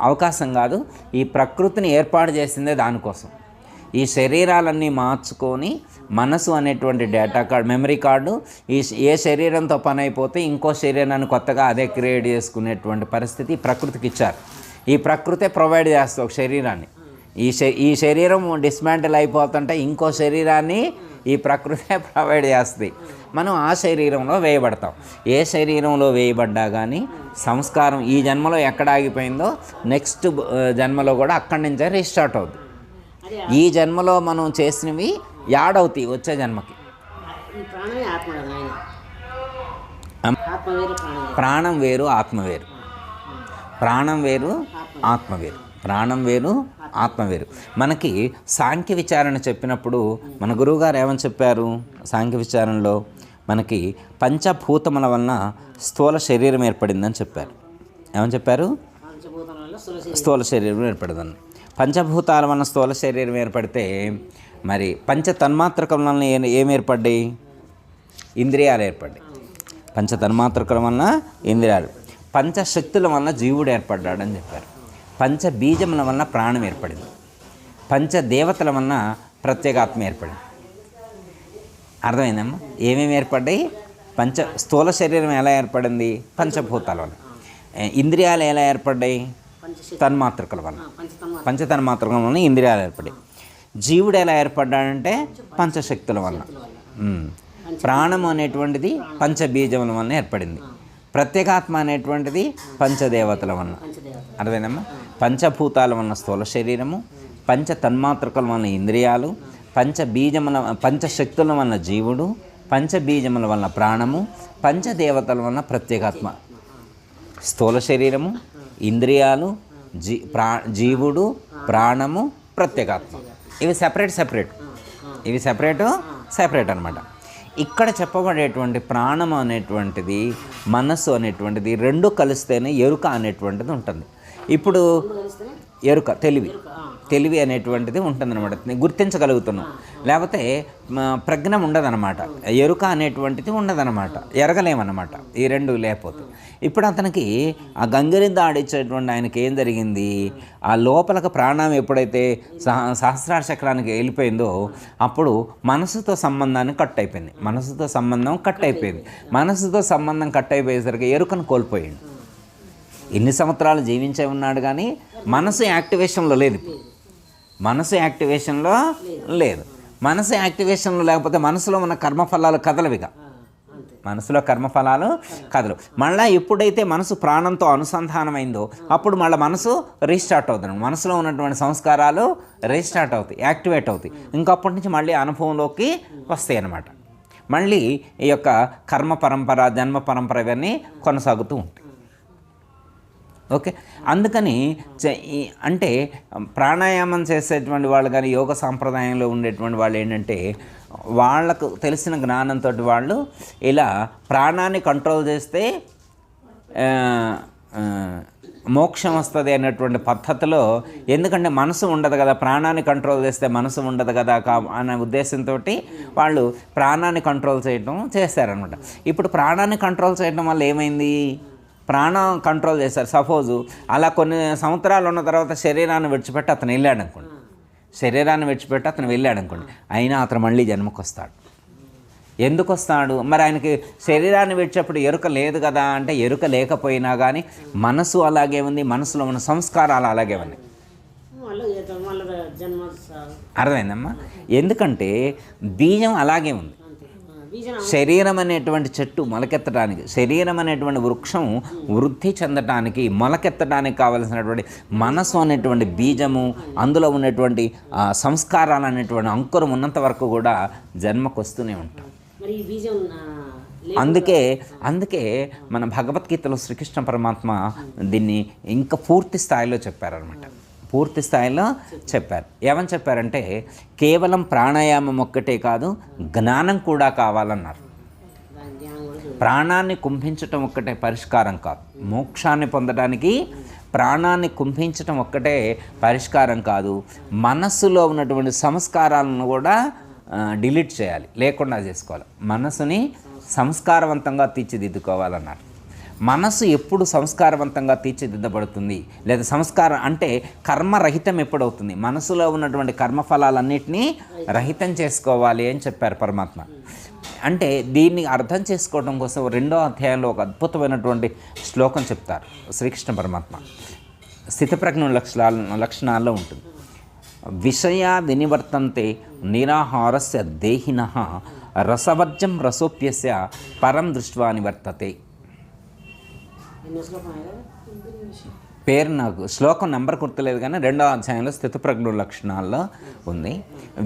అవకాశం కాదు. ఈ ప్రకృతిని ఏర్పాటు చేసిందే దానికోసం. ఈ శరీరాలన్నీ మార్చుకొని మనసు అనేటువంటి డేటా కార్డు, మెమరీ కార్డు, ఏ శరీరంతో పని అయిపోతే ఇంకో శరీరాన్ని కొత్తగా అదే క్రియేట్ చేసుకునేటువంటి పరిస్థితి ప్రకృతికి ఇచ్చారు. ఈ ప్రకృతే ప్రొవైడ్ చేస్తుంది ఒక శరీరాన్ని. ఈ శరీరం డిస్మాంటిల్ అయిపోతుంటే ఇంకో శరీరాన్ని ఈ ప్రకృతే ప్రొవైడ్ చేస్తుంది. మనం ఆ శరీరంలో వేయబడతాం. ఏ శరీరంలో వేయబడ్డా కానీ సంస్కారం ఈ జన్మలో ఎక్కడ ఆగిపోయిందో నెక్స్ట్ జన్మలో కూడా అక్కడి నుంచే రీస్టార్ట్ అవుతుంది. ఈ జన్మలో మనం చేసినవి యాడ్ అవుతాయి వచ్చే జన్మకి. ప్రాణం వేరు, ఆత్మ వేరు. ప్రాణం వేరు, ఆత్మ వేరు. ప్రాణం వేరు, ఆత్మ వేరు. మనకి సాంఖ్య విచారణ చెప్పినప్పుడు మన గురువుగారు ఏమని చెప్పారు? సాంఖ్య విచారణలో మనకి పంచభూతముల వలన స్థూల శరీరం ఏర్పడిందని చెప్పారు. ఏమని చెప్పారు? స్థూల శరీరం ఏర్పడిందని. పంచభూతాల వలన స్థూల శరీరం ఏర్పడితే మరి పంచ తన్మాత్రకం వలన ఏమి ఏర్పడ్డాయి? ఇంద్రియాలు ఏర్పడ్డాయి. పంచ తన్మాత్రకల వలన ఇంద్రియాలు. పంచశక్తుల వలన జీవుడు ఏర్పడ్డాడని చెప్పారు. పంచ బీజముల వలన ప్రాణం ఏర్పడింది. పంచ దేవతల వలన ప్రత్యేగాత్మ ఏర్పడింది. అర్థమైందమ్మా? ఏమేమి ఏర్పడ్డాయి? స్థూల శరీరం ఎలా ఏర్పడింది? పంచభూతాల వలన. ఇంద్రియాలు ఎలా ఏర్పడ్డాయి? తన్మాత్రకల వలన. పంచతన్మాత్రకల వలన ఇంద్రియాలు ఏర్పడాయి. జీవుడు ఎలా ఏర్పడ్డాడంటే పంచశక్తుల వలన. ప్రాణం అనేటువంటిది పంచబీజముల వలన ఏర్పడింది. ప్రత్యేగాత్మ అనేటువంటిది పంచదేవతల వలన. అర్థమైందమ్మా? పంచభూతాల వలన స్థూల శరీరము, పంచ తన్మాత్రకల వలన ఇంద్రియాలు, పంచశక్తుల వలన జీవుడు, పంచబీజముల వలన ప్రాణము, పంచదేవతల వలన ప్రత్యేగాత్మ. స్థూల శరీరము, ఇంద్రియాలు, జీవుడు, ప్రాణము, ప్రత్యేగాత్మ. ఇవి సెపరేట్. ఇవి సెపరేట్ అనమాట. ఇక్కడ చెప్పబడేటువంటి ప్రాణం అనేటువంటిది, మనస్సు అనేటువంటిది రెండు కలిస్తేనే ఎరుక అనేటువంటిది ఉంటుంది. ఇప్పుడు ఎరుక, తెలివి అనేటువంటిది ఉంటుందన్నమాట. గుర్తించగలుగుతున్నాం. లేకపోతే ప్రజ్ఞం ఉండదన్నమాట. ఎరుక అనేటువంటిది ఉండదన్నమాట. ఎరగలేమన్నమాట ఈ రెండు లేకపోతే. ఇప్పుడు అతనికి ఆ గంగిరెద్దు ఆడిచ్చేటువంటి ఆయనకి ఏం జరిగింది? ఆ లోపలకు ప్రాణం ఎప్పుడైతే సహస్రార చక్రానికి వెళ్ళిపోయిందో అప్పుడు మనసుతో సంబంధాన్ని కట్ అయిపోయింది. మనసుతో సంబంధం కట్ అయిపోయేసరికి ఎరుకను కోల్పోయింది. ఎన్ని సంవత్సరాలు జీవించే ఉన్నాడు కానీ మనసు యాక్టివేషన్లో లేదు. మనసు యాక్టివేషన్లో లేకపోతే మనసులో ఉన్న కర్మఫలాలు కదలవిగా. మనసులో కర్మఫలాలు కదలు. మళ్ళీ ఎప్పుడైతే మనసు ప్రాణంతో అనుసంధానమైందో అప్పుడు మళ్ళీ మనసు రీస్టార్ట్ అవుతుంది. మనసులో ఉన్నటువంటి సంస్కారాలు రీస్టార్ట్ అవుతాయి, యాక్టివేట్ అవుతాయి. ఇంకప్పటి నుంచి మళ్ళీ అనుభవంలోకి వస్తాయి అన్నమాట. మళ్ళీ ఈ యొక్క కర్మ పరంపర, జన్మ పరంపర ఇవన్నీ కొనసాగుతూ ఉంటాయి. ఓకే. అందుకని అంటే ప్రాణాయామం చేసేటువంటి వాళ్ళు కానీ యోగ సాంప్రదాయంలో ఉండేటువంటి వాళ్ళు ఏంటంటే వాళ్ళకు తెలిసిన జ్ఞానంతో వాళ్ళు ఇలా ప్రాణాన్ని కంట్రోల్ చేస్తే మోక్షం వస్తుంది అనేటువంటి పద్ధతిలో, ఎందుకంటే మనసు ఉండదు కదా, ప్రాణాన్ని కంట్రోల్ చేస్తే మనసు ఉండదు కదా అనే ఉద్దేశంతో వాళ్ళు ప్రాణాన్ని కంట్రోల్ చేయడం చేశారనమాట. ఇప్పుడు ప్రాణాన్ని కంట్రోల్ చేయడం వల్ల ఏమైంది? ప్రాణం కంట్రోల్ చేశారు. సపోజు అలా కొన్ని సంవత్సరాలు ఉన్న తర్వాత శరీరాన్ని విడిచిపెట్టి అతను వెళ్ళాడు అనుకోండి. అయినా అతను మళ్ళీ జన్మకు వస్తాడు. ఎందుకు వస్తాడు? మరి ఆయనకి శరీరాన్ని విడిచేప్పుడు ఎరుక లేదు కదా అంటే, ఎరుక లేకపోయినా కానీ మనసు అలాగే ఉంది, మనసులో ఉన్న సంస్కారాలు అలాగే ఉన్నాయి. అర్థమైందమ్మా? ఎందుకంటే బీజం అలాగే ఉంది. శరీరం అనేటువంటి చెట్టు మొలకెత్తడానికి, శరీరం అనేటువంటి వృక్షం వృద్ధి చెందటానికి, మొలకెత్తడానికి కావలసినటువంటి మనసు అనేటువంటి బీజము, అందులో ఉన్నటువంటి సంస్కారాలు అనేటువంటి అంకురం ఉన్నంత వరకు కూడా జన్మకు వస్తూనే ఉంటాం. అందుకే మన భగవద్గీతలో శ్రీకృష్ణ పరమాత్మ దీన్ని ఇంకా పూర్తి స్థాయిలో చెప్పారనమాట. పూర్తి స్థాయిలో చెప్పారు. ఏమని చెప్పారంటే కేవలం ప్రాణాయామం ఒక్కటే కాదు, జ్ఞానం కూడా కావాలన్నారు. ప్రాణాన్ని కుంభించటం ఒక్కటే పరిష్కారం కాదు, మోక్షాన్ని పొందడానికి ప్రాణాన్ని కుంభించటం ఒక్కటే పరిష్కారం కాదు, మనస్సులో ఉన్నటువంటి సంస్కారాలను కూడా డిలీట్ చేయాలి, లేకుండా చేసుకోవాలి. మనసుని సంస్కారవంతంగా తీర్చిదిద్దుకోవాలన్నారు. మనసు ఎప్పుడు సంస్కారవంతంగా తీర్చిదిద్దబడుతుంది, లేదా సంస్కారం అంటే కర్మరహితం ఎప్పుడవుతుంది? మనసులో ఉన్నటువంటి కర్మఫలాలన్నింటినీ రహితం చేసుకోవాలి అని చెప్పారు పరమాత్మ. అంటే దీన్ని అర్థం చేసుకోవడం కోసం 2వ అధ్యాయంలో ఒక అద్భుతమైనటువంటి శ్లోకం చెప్తారు శ్రీకృష్ణ పరమాత్మ. స్థితప్రజ్ఞ లక్షణాల్లో ఉంటుంది. విషయ వినివర్తంతే నిరాహారస్య దేహినః రసవర్జం రసోప్యస్య పరం దృష్ట్వా నివర్తతే. పేరు నాకు శ్లోకం నెంబర్ గుర్తులేదు, కానీ 2వ అధ్యాయంలో స్థితప్రజ్ఞ లక్షణాల్లో ఉంది.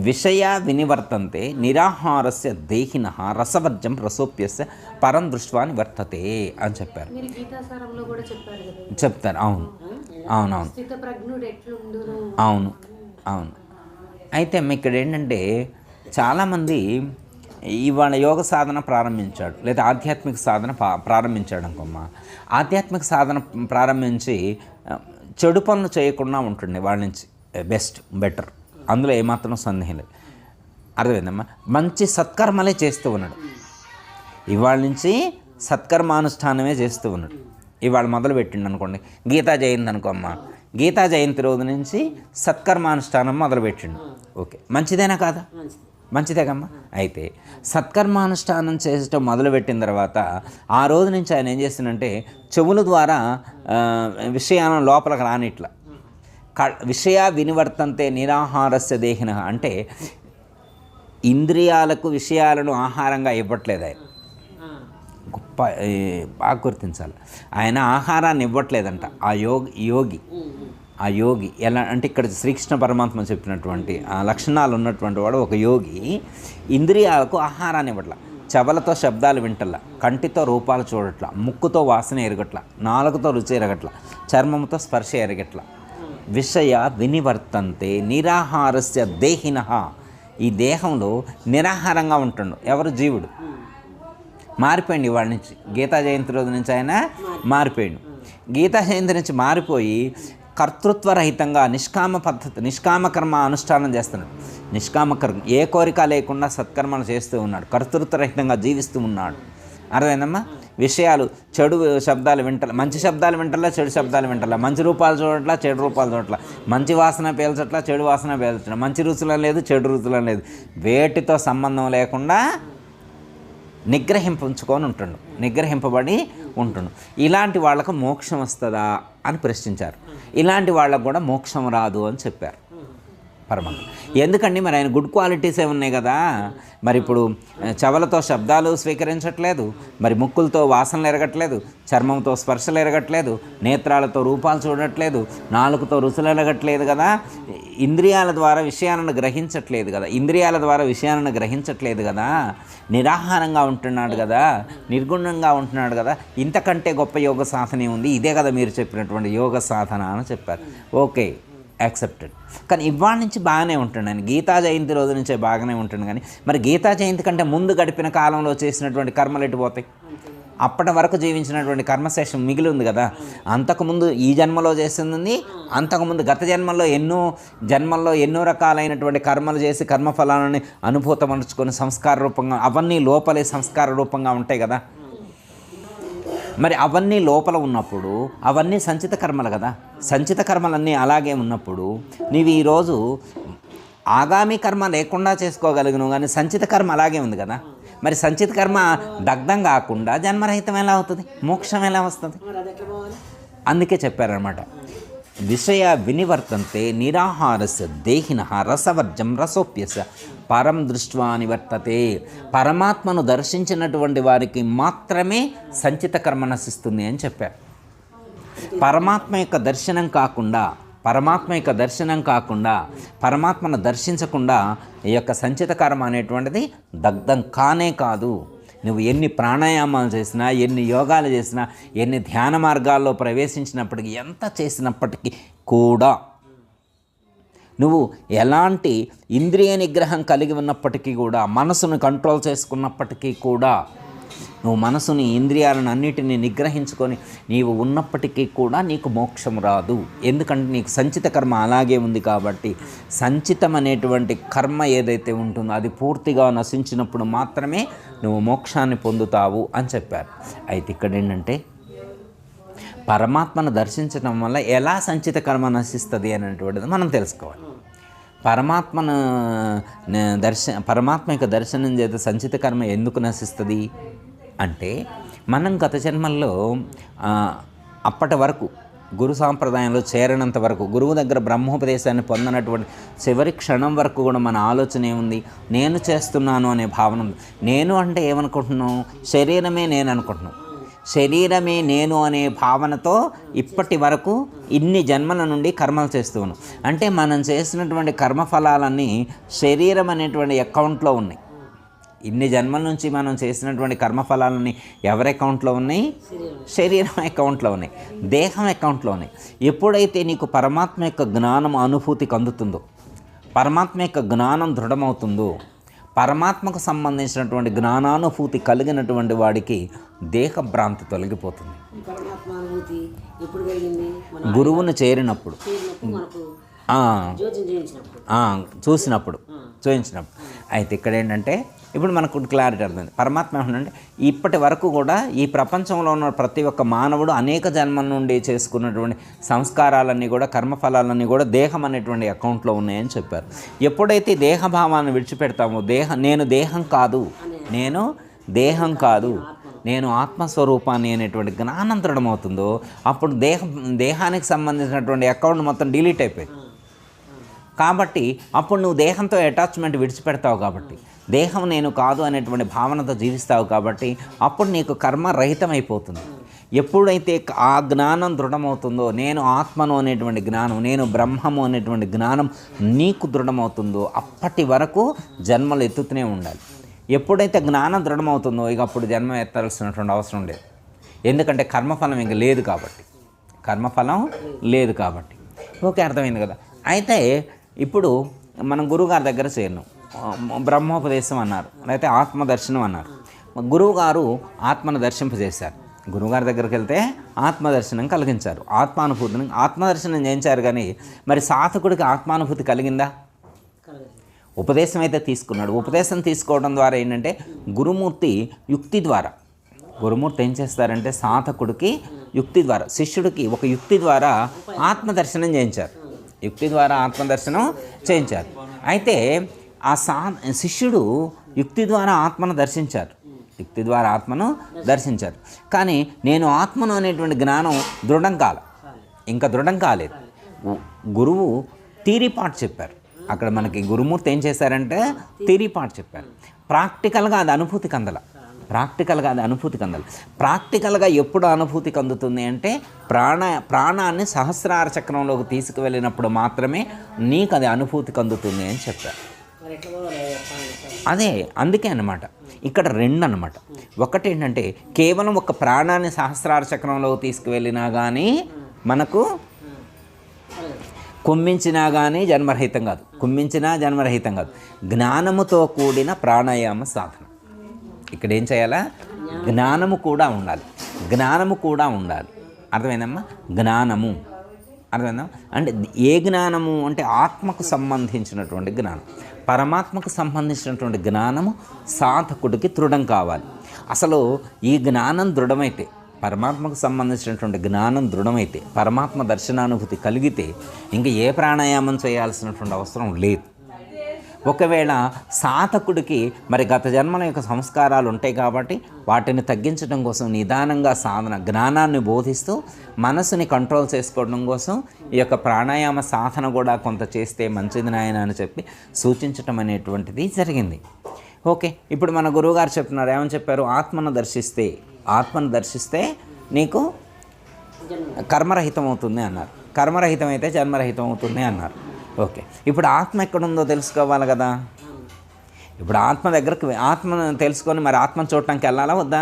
విషయ వినివర్తంతే నిరాహారస్య దేహినః రసవర్జం రసోప్యస్య పరం దృష్ట్వా నివర్తతే అని చెప్పారు. చెప్తారు. అవునవును. అవును. అయితే ఇక్కడ ఏంటంటే చాలామంది ఇవాళ యోగ సాధన ప్రారంభించాడు, లేదా ఆధ్యాత్మిక సాధన ప్రారంభించాడు అనుకోమ్మా. ఆధ్యాత్మిక సాధన ప్రారంభించి చెడు పనులు చేయకుండా ఉంటుండే వాళ్ళ నుంచి బెటర్, అందులో ఏమాత్రం సందేహం లేదు. అర్థమైందమ్మా? మంచి సత్కర్మలే చేస్తూ ఉన్నాడు. ఇవాళ నుంచి సత్కర్మానుష్ఠానమే చేస్తూ ఉన్నాడు. ఇవాళ మొదలుపెట్టిండు అనుకోండి, గీతా జయంతి అనుకోమ్మా, గీతా జయంతి రోజు నుంచి సత్కర్మానుష్ఠానం మొదలుపెట్టిండు. ఓకే, మంచిదేనా కాదా? మంచిదేగమ్మా. అయితే సత్కర్మానుష్ఠానం చేయటం మొదలుపెట్టిన తర్వాత ఆ రోజు నుంచి ఆయన ఏం చేస్తుందంటే చెవుల ద్వారా విషయాలను లోపలికి రానిట్లా, విషయ వినివర్తంతే నిరాహారస్య దేహిన అంటే ఇంద్రియాలకు విషయాలను ఆహారంగా ఇవ్వట్లేదు ఆయన. గొప్ప బాగా గుర్తించాలి. ఆయన ఆహారాన్ని ఇవ్వట్లేదంట. ఆ యోగి ఎలా అంటే ఇక్కడ శ్రీకృష్ణ పరమాత్మ చెప్పినటువంటి ఆ లక్షణాలు ఉన్నటువంటి వాడు ఒక యోగి. ఇంద్రియాలకు ఆహారాన్ని ఇవ్వట్ల, చెవులతో శబ్దాలు వింటల్లా, కంటితో రూపాలు చూడట్ల, ముక్కుతో వాసన ఎరగట్ల, నాలుగుతో రుచి ఎరగట్ల, చర్మంతో స్పర్శ ఎరగట్ల. విషయ వినివర్తంతే నిరాహారస్య దేహినః. ఈ దేహంలో నిరాహారంగా ఉంటుండు ఎవరు? జీవుడు. మారిపోయింది ఇవాళ నుంచి, గీతా జయంతి రోజు నుంచి ఆయన మారిపోయిండు. గీతా జయంతి నుంచి మారిపోయి కర్తృత్వరహితంగా నిష్కామకర్మ అనుష్ఠానం చేస్తున్నాడు. నిష్కామకర్మ, ఏ కోరిక లేకుండా సత్కర్మలు చేస్తూ ఉన్నాడు, కర్తృత్వరహితంగా జీవిస్తూ ఉన్నాడు. అర్థమైందమ్మా? విషయాలు చెడు శబ్దాలు వింటల, మంచి శబ్దాలు వింటలా, చెడు శబ్దాలు వింటలా, మంచి రూపాలు చూడట్లా, చెడు రూపాలు చూడట్లా, మంచి వాసన పీల్చట్లా, చెడు వాసన పీల్చట్లా, మంచి రుచులం లేదు, చెడు రుచులం లేదు, వేటితో సంబంధం లేకుండా నిగ్రహింపబడి ఉంటుండు. ఇలాంటి వాళ్ళకు మోక్షం వస్తుందా అని ప్రశ్నించారు. ఇలాంటి వాళ్ళకు కూడా మోక్షం రాదు అని చెప్పారు పరమాత్మ. ఎందుకండి మరి ఆయన గుడ్ క్వాలిటీసే ఉన్నాయి కదా. మరి ఇప్పుడు చెవులతో శబ్దాలు స్వీకరించట్లేదు, మరి ముక్కులతో వాసనలు ఎరగట్లేదు, చర్మంతో స్పర్శలు ఎరగట్లేదు, నేత్రాలతో రూపాలు చూడట్లేదు, నాలుగుతో రుచులు ఎరగట్లేదు కదా, ఇంద్రియాల ద్వారా విషయాలను గ్రహించట్లేదు కదా, నిరాహారంగా ఉంటున్నాడు కదా, నిర్గుణంగా ఉంటున్నాడు కదా. ఇంతకంటే గొప్ప యోగ సాధన ఉంది, ఇదే కదా మీరు చెప్పినటువంటి యోగ సాధన అని చెప్పారు. Okay, accepted. కానీ ఇవాళ నుంచి బాగానే ఉంటుండు ఆయన, గీతా జయంతి రోజు నుంచే బాగానే ఉంటుంది. కానీ మరి గీతా జయంతి కంటే ముందు గడిపిన కాలంలో చేసినటువంటి కర్మలు ఎటుపోతాయి? అప్పటి వరకు జీవించినటువంటి కర్మశేషం మిగిలి ఉంది కదా. అంతకుముందు ఈ జన్మలో చేస్తుంది, అంతకుముందు గత జన్మల్లో ఎన్నో రకాలైనటువంటి కర్మలు చేసి కర్మఫలాలని అనుభూతమర్చుకొని సంస్కార రూపంగా, అవన్నీ లోపలే సంస్కార రూపంగా ఉంటాయి కదా. మరి అవన్నీ లోపల ఉన్నప్పుడు అవన్నీ సంచిత కర్మలు కదా. సంచిత కర్మలన్నీ అలాగే ఉన్నప్పుడు నీవు ఈరోజు ఆగామి కర్మ లేకుండా చేసుకోగలిగినావు, కానీ సంచిత కర్మ అలాగే ఉంది కదా. మరి సంచిత కర్మ దగ్ధం కాకుండా జన్మరహితం ఎలా అవుతుంది? మోక్షం ఎలా వస్తుంది? అందుకే చెప్పారనమాట, విషయ వినివర్తంతే నిరాహారస్య దేహినః రసవర్జం రసోప్యస్య పరం దృష్ట్వా నివర్తతే. పరమాత్మను దర్శించినటువంటి వారికి మాత్రమే సంచిత కర్మ నశిస్తుంది అని చెప్పారు. పరమాత్మ యొక్క దర్శనం కాకుండా పరమాత్మను దర్శించకుండా ఈ యొక్క సంచిత కర్మ అనేటువంటిది దగ్ధం కానే కాదు. నువ్వు ఎన్ని ప్రాణాయామాలు చేసినా, ఎన్ని యోగాలు చేసినా, ఎన్ని ధ్యాన మార్గాల్లో ప్రవేశించినప్పటికీ, ఎంత చేసినప్పటికీ కూడా, నువ్వు ఎలాంటి ఇంద్రియ నిగ్రహం కలిగి ఉన్నప్పటికీ కూడా, మనసును కంట్రోల్ చేసుకున్నప్పటికీ కూడా, నువ్వు మనసుని ఇంద్రియాలను అన్నిటినీ నిగ్రహించుకొని నీవు ఉన్నప్పటికీ కూడా నీకు మోక్షం రాదు. ఎందుకంటే నీకు సంచిత కర్మ అలాగే ఉంది కాబట్టి. సంచితం అనేటువంటి కర్మ ఏదైతే ఉంటుందో అది పూర్తిగా నశించినప్పుడు మాత్రమే నువ్వు మోక్షాన్ని పొందుతావు అని చెప్పారు. అయితే ఇక్కడ ఏంటంటే పరమాత్మను దర్శించడం వల్ల ఎలా సంచిత కర్మ నశిస్తుంది అనేటువంటిది మనం తెలుసుకోవాలి. పరమాత్మ యొక్క దర్శనం చేత సంచిత కర్మ ఎందుకు నశిస్తుంది అంటే, మనం గత జన్మల్లో అప్పటి వరకు గురు సాంప్రదాయంలో చేరినంత వరకు, గురువు దగ్గర బ్రహ్మోపదేశాన్ని పొందినటువంటి చివరి క్షణం వరకు కూడా మన ఆలోచన ఏముంది? నేను చేస్తున్నాను అనే భావన ఉంది. నేను అంటే ఏమనుకుంటున్నాం? శరీరమే నేను అనుకుంటున్నాం. శరీరమే నేను అనే భావనతో ఇప్పటి వరకు ఇన్ని జన్మల నుండి కర్మలు చేస్తూ ఉన్నాం. అంటే మనం చేసినటువంటి కర్మఫలాలన్నీ శరీరం అనేటువంటి అకౌంట్లో ఉన్నాయి. ఇన్ని జన్మల నుంచి మనం చేసినటువంటి కర్మఫలాలని ఎవరి అకౌంట్లో ఉన్నాయి? శరీరం అకౌంట్లో ఉన్నాయి, దేహం అకౌంట్లో ఉన్నాయి. ఎప్పుడైతే నీకు పరమాత్మ యొక్క జ్ఞానం అనుభూతికి అందుతుందో, పరమాత్మ యొక్క జ్ఞానం దృఢమవుతుందో, పరమాత్మకు సంబంధించినటువంటి జ్ఞానానుభూతి కలిగినటువంటి వాడికి దేహభ్రాంతి తొలగిపోతుంది. గురువును చేరినప్పుడు, చూసినప్పుడు. అయితే ఇక్కడ ఏంటంటే ఇప్పుడు మనకు క్లారిటీ అర్థమైంది. పరమాత్మ ఏమంటే ఇప్పటి వరకు కూడా ఈ ప్రపంచంలో ఉన్న ప్రతి ఒక్క మానవుడు అనేక జన్మల నుండి చేసుకున్నటువంటి సంస్కారాలన్నీ కూడా, కర్మఫలాలన్నీ కూడా దేహం అనేటువంటి అకౌంట్లో ఉన్నాయని చెప్పారు. ఎప్పుడైతే దేహభావాన్ని విడిచిపెడతామో, నేను దేహం కాదు, నేను ఆత్మస్వరూపాన్ని అనేటువంటి జ్ఞానం దృఢమవుతుందో, అప్పుడు దేహానికి సంబంధించినటువంటి అకౌంట్ మొత్తం డిలీట్ అయిపోయింది. కాబట్టి అప్పుడు నువ్వు దేహంతో అటాచ్మెంట్ విడిచిపెడతావు. కాబట్టి దేహం నేను కాదు అనేటువంటి భావనతో జీవిస్తావు. కాబట్టి అప్పుడు నీకు కర్మ రహితమైపోతుంది. ఎప్పుడైతే ఆ జ్ఞానం దృఢమవుతుందో, నేను ఆత్మను అనేటువంటి జ్ఞానం, నేను బ్రహ్మము అనేటువంటి జ్ఞానం నీకు దృఢమవుతుందో, అప్పటి వరకు జన్మలు ఎత్తుతూనే ఉండాలి. ఎప్పుడైతే జ్ఞానం దృఢమవుతుందో ఇక అప్పుడు జన్మ ఎత్తాల్సినటువంటి అవసరం లేదు. ఎందుకంటే కర్మఫలం ఇంక లేదు కాబట్టి. ఓకే, అర్థమైంది కదా. అయితే ఇప్పుడు మనం గురువుగారి దగ్గర చేరినాం. బ్రహ్మోపదేశం అన్నారు, లేకపోతే ఆత్మదర్శనం అన్నారు. గురువుగారు ఆత్మను దర్శింపజేశారు. గురువుగారి దగ్గరికి వెళ్తే ఆత్మదర్శనం కలిగించారు, ఆత్మదర్శనం చేయించారు. కానీ మరి సాధకుడికి ఆత్మానుభూతి కలిగిందా? ఉపదేశం అయితే తీసుకున్నాడు. ఉపదేశం తీసుకోవడం ద్వారా ఏంటంటే గురుమూర్తి ఏం చేస్తారంటే సాధకుడికి యుక్తి ద్వారా, శిష్యుడికి ఒక యుక్తి ద్వారా ఆత్మదర్శనం చేయించారు. అయితే ఆ శిష్యుడు యుక్తి ద్వారా ఆత్మను దర్శించారు. కానీ నేను ఆత్మను అనేటువంటి జ్ఞానం దృఢం కాలేదు. గురువు థియరీపార్ట్ చెప్పారు. అక్కడ మనకి గురుమూర్తి ఏం చేశారంటే థియరీపార్ట్ చెప్పారు. ప్రాక్టికల్గా అది అనుభూతికి అందల. ప్రాక్టికల్గా ఎప్పుడు అనుభూతికి అందుతుంది అంటే ప్రాణాన్ని సహస్రార చక్రంలోకి తీసుకువెళ్ళినప్పుడు మాత్రమే నీకు అది అనుభూతికి అందుతుంది అని చెప్పారు. అదే అందుకే అన్నమాట ఇక్కడ రెండు అన్నమాట. ఒకటి ఏంటంటే కేవలం ఒక ప్రాణాన్ని సహస్రార చక్రంలోకి తీసుకువెళ్ళినా కానీ మనకు కుమ్మించినా జన్మరహితం కాదు. జ్ఞానముతో కూడిన ప్రాణాయామ సాధన. ఇక్కడ ఏం చేయాలా? జ్ఞానము కూడా ఉండాలి. అర్థమైందమ్మా? జ్ఞానము అర్థమైందా? అంటే ఏ జ్ఞానము అంటే ఆత్మకు సంబంధించినటువంటి జ్ఞానం, పరమాత్మకు సంబంధించినటువంటి జ్ఞానము సాధకుడికి దృఢం కావాలి. అసలు ఈ జ్ఞానం దృఢమైతే, పరమాత్మకు సంబంధించినటువంటి జ్ఞానం దృఢమైతే, పరమాత్మ దర్శనానుభూతి కలిగితే ఇంక ఏ ప్రాణాయామం చేయాల్సినటువంటి అవసరం లేదు. ఒకవేళ సాధకుడికి మరి గత జన్మల యొక్క సంస్కారాలు ఉంటాయి కాబట్టి వాటిని తగ్గించడం కోసం నిదానంగా సాధన జ్ఞానాన్ని బోధిస్తూ మనసుని కంట్రోల్ చేసుకోవడం కోసం ఈ యొక్క ప్రాణాయామ సాధన కూడా కొంత చేస్తే మంచిది నాయన అని చెప్పి సూచించటం అనేటువంటిది జరిగింది. ఓకే, ఇప్పుడు మన గురువుగారు చెప్తున్నారు, ఏమని చెప్పారు? ఆత్మను దర్శిస్తే నీకు కర్మరహితం అవుతుంది అన్నారు. కర్మరహితం అయితే జన్మరహితం అవుతుంది అన్నారు. ఓకే, ఇప్పుడు ఆత్మ ఎక్కడుందో తెలుసుకోవాలి కదా. ఇప్పుడు ఆత్మను తెలుసుకొని మరి ఆత్మను చూడటానికి వెళ్ళాలా వద్దా?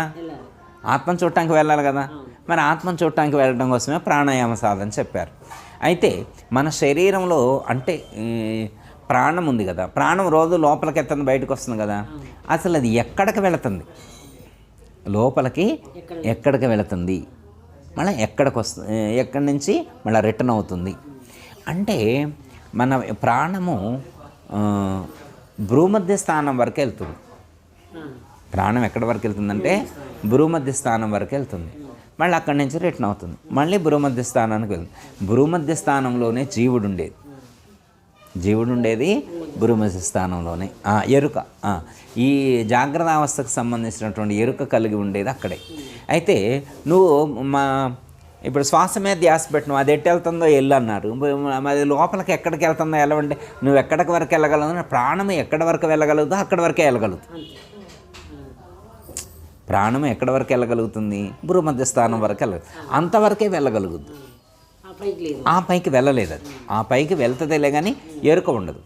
ఆత్మను చూడటానికి వెళ్ళాలి కదా. మరి ఆత్మను చూడటానికి వెళ్ళడం కోసమే ప్రాణాయామ సాధన చెప్పారు. అయితే మన శరీరంలో అంటే ప్రాణం ఉంది కదా, ప్రాణం రోజు లోపలికి ఎత్తుంది, బయటకు వస్తుంది కదా. అసలు అది ఎక్కడికి వెళుతుంది? లోపలికి ఎక్కడికి వెళుతుంది, మళ్ళీ ఎక్కడి నుంచి మళ్ళీ రిటర్న్ అవుతుంది. అంటే మన ప్రాణము భూమధ్య స్థానం వరకు వెళ్తుంది. ప్రాణం ఎక్కడి వరకు వెళ్తుందంటే భూమధ్య స్థానం వరకు వెళ్తుంది, మళ్ళీ అక్కడి నుంచి రిటర్న్ అవుతుంది, మళ్ళీ భూమధ్య స్థానానికి వెళ్తుంది. భూమధ్య స్థానంలోనే జీవుడు ఉండేది భూమధ్య స్థానంలోనే. ఎరుక, ఈ జాగ్రత్త అవస్థకు సంబంధించినటువంటి ఎరుక కలిగి ఉండేది అక్కడే. అయితే నువ్వు ఇప్పుడు శ్వాస మీద ధ్యాస పెట్టినావు, అది ఎటు వెళ్తుందో వెళ్ళు అన్నారు. మరి లోపలికి ఎక్కడికి వెళ్తుందో వెళ్ళవంటే నువ్వు ఎక్కడికి వరకు వెళ్ళగలదు? ప్రాణం ఎక్కడి వరకు వెళ్ళగలుగుతుందో అక్కడి వరకే వెళ్ళగలుగుతుంది. ప్రాణం ఎక్కడి వరకు వెళ్ళగలుగుతుంది? భూమధ్య స్థానం వరకు వెళ్ళగలుగుతుంది, అంతవరకే వెళ్ళగలుగుతుంది. ఆ పైకి వెళ్ళలేదు. అది ఆ పైకి వెళ్తుందేలే కానీ ఎరుక ఉండదు.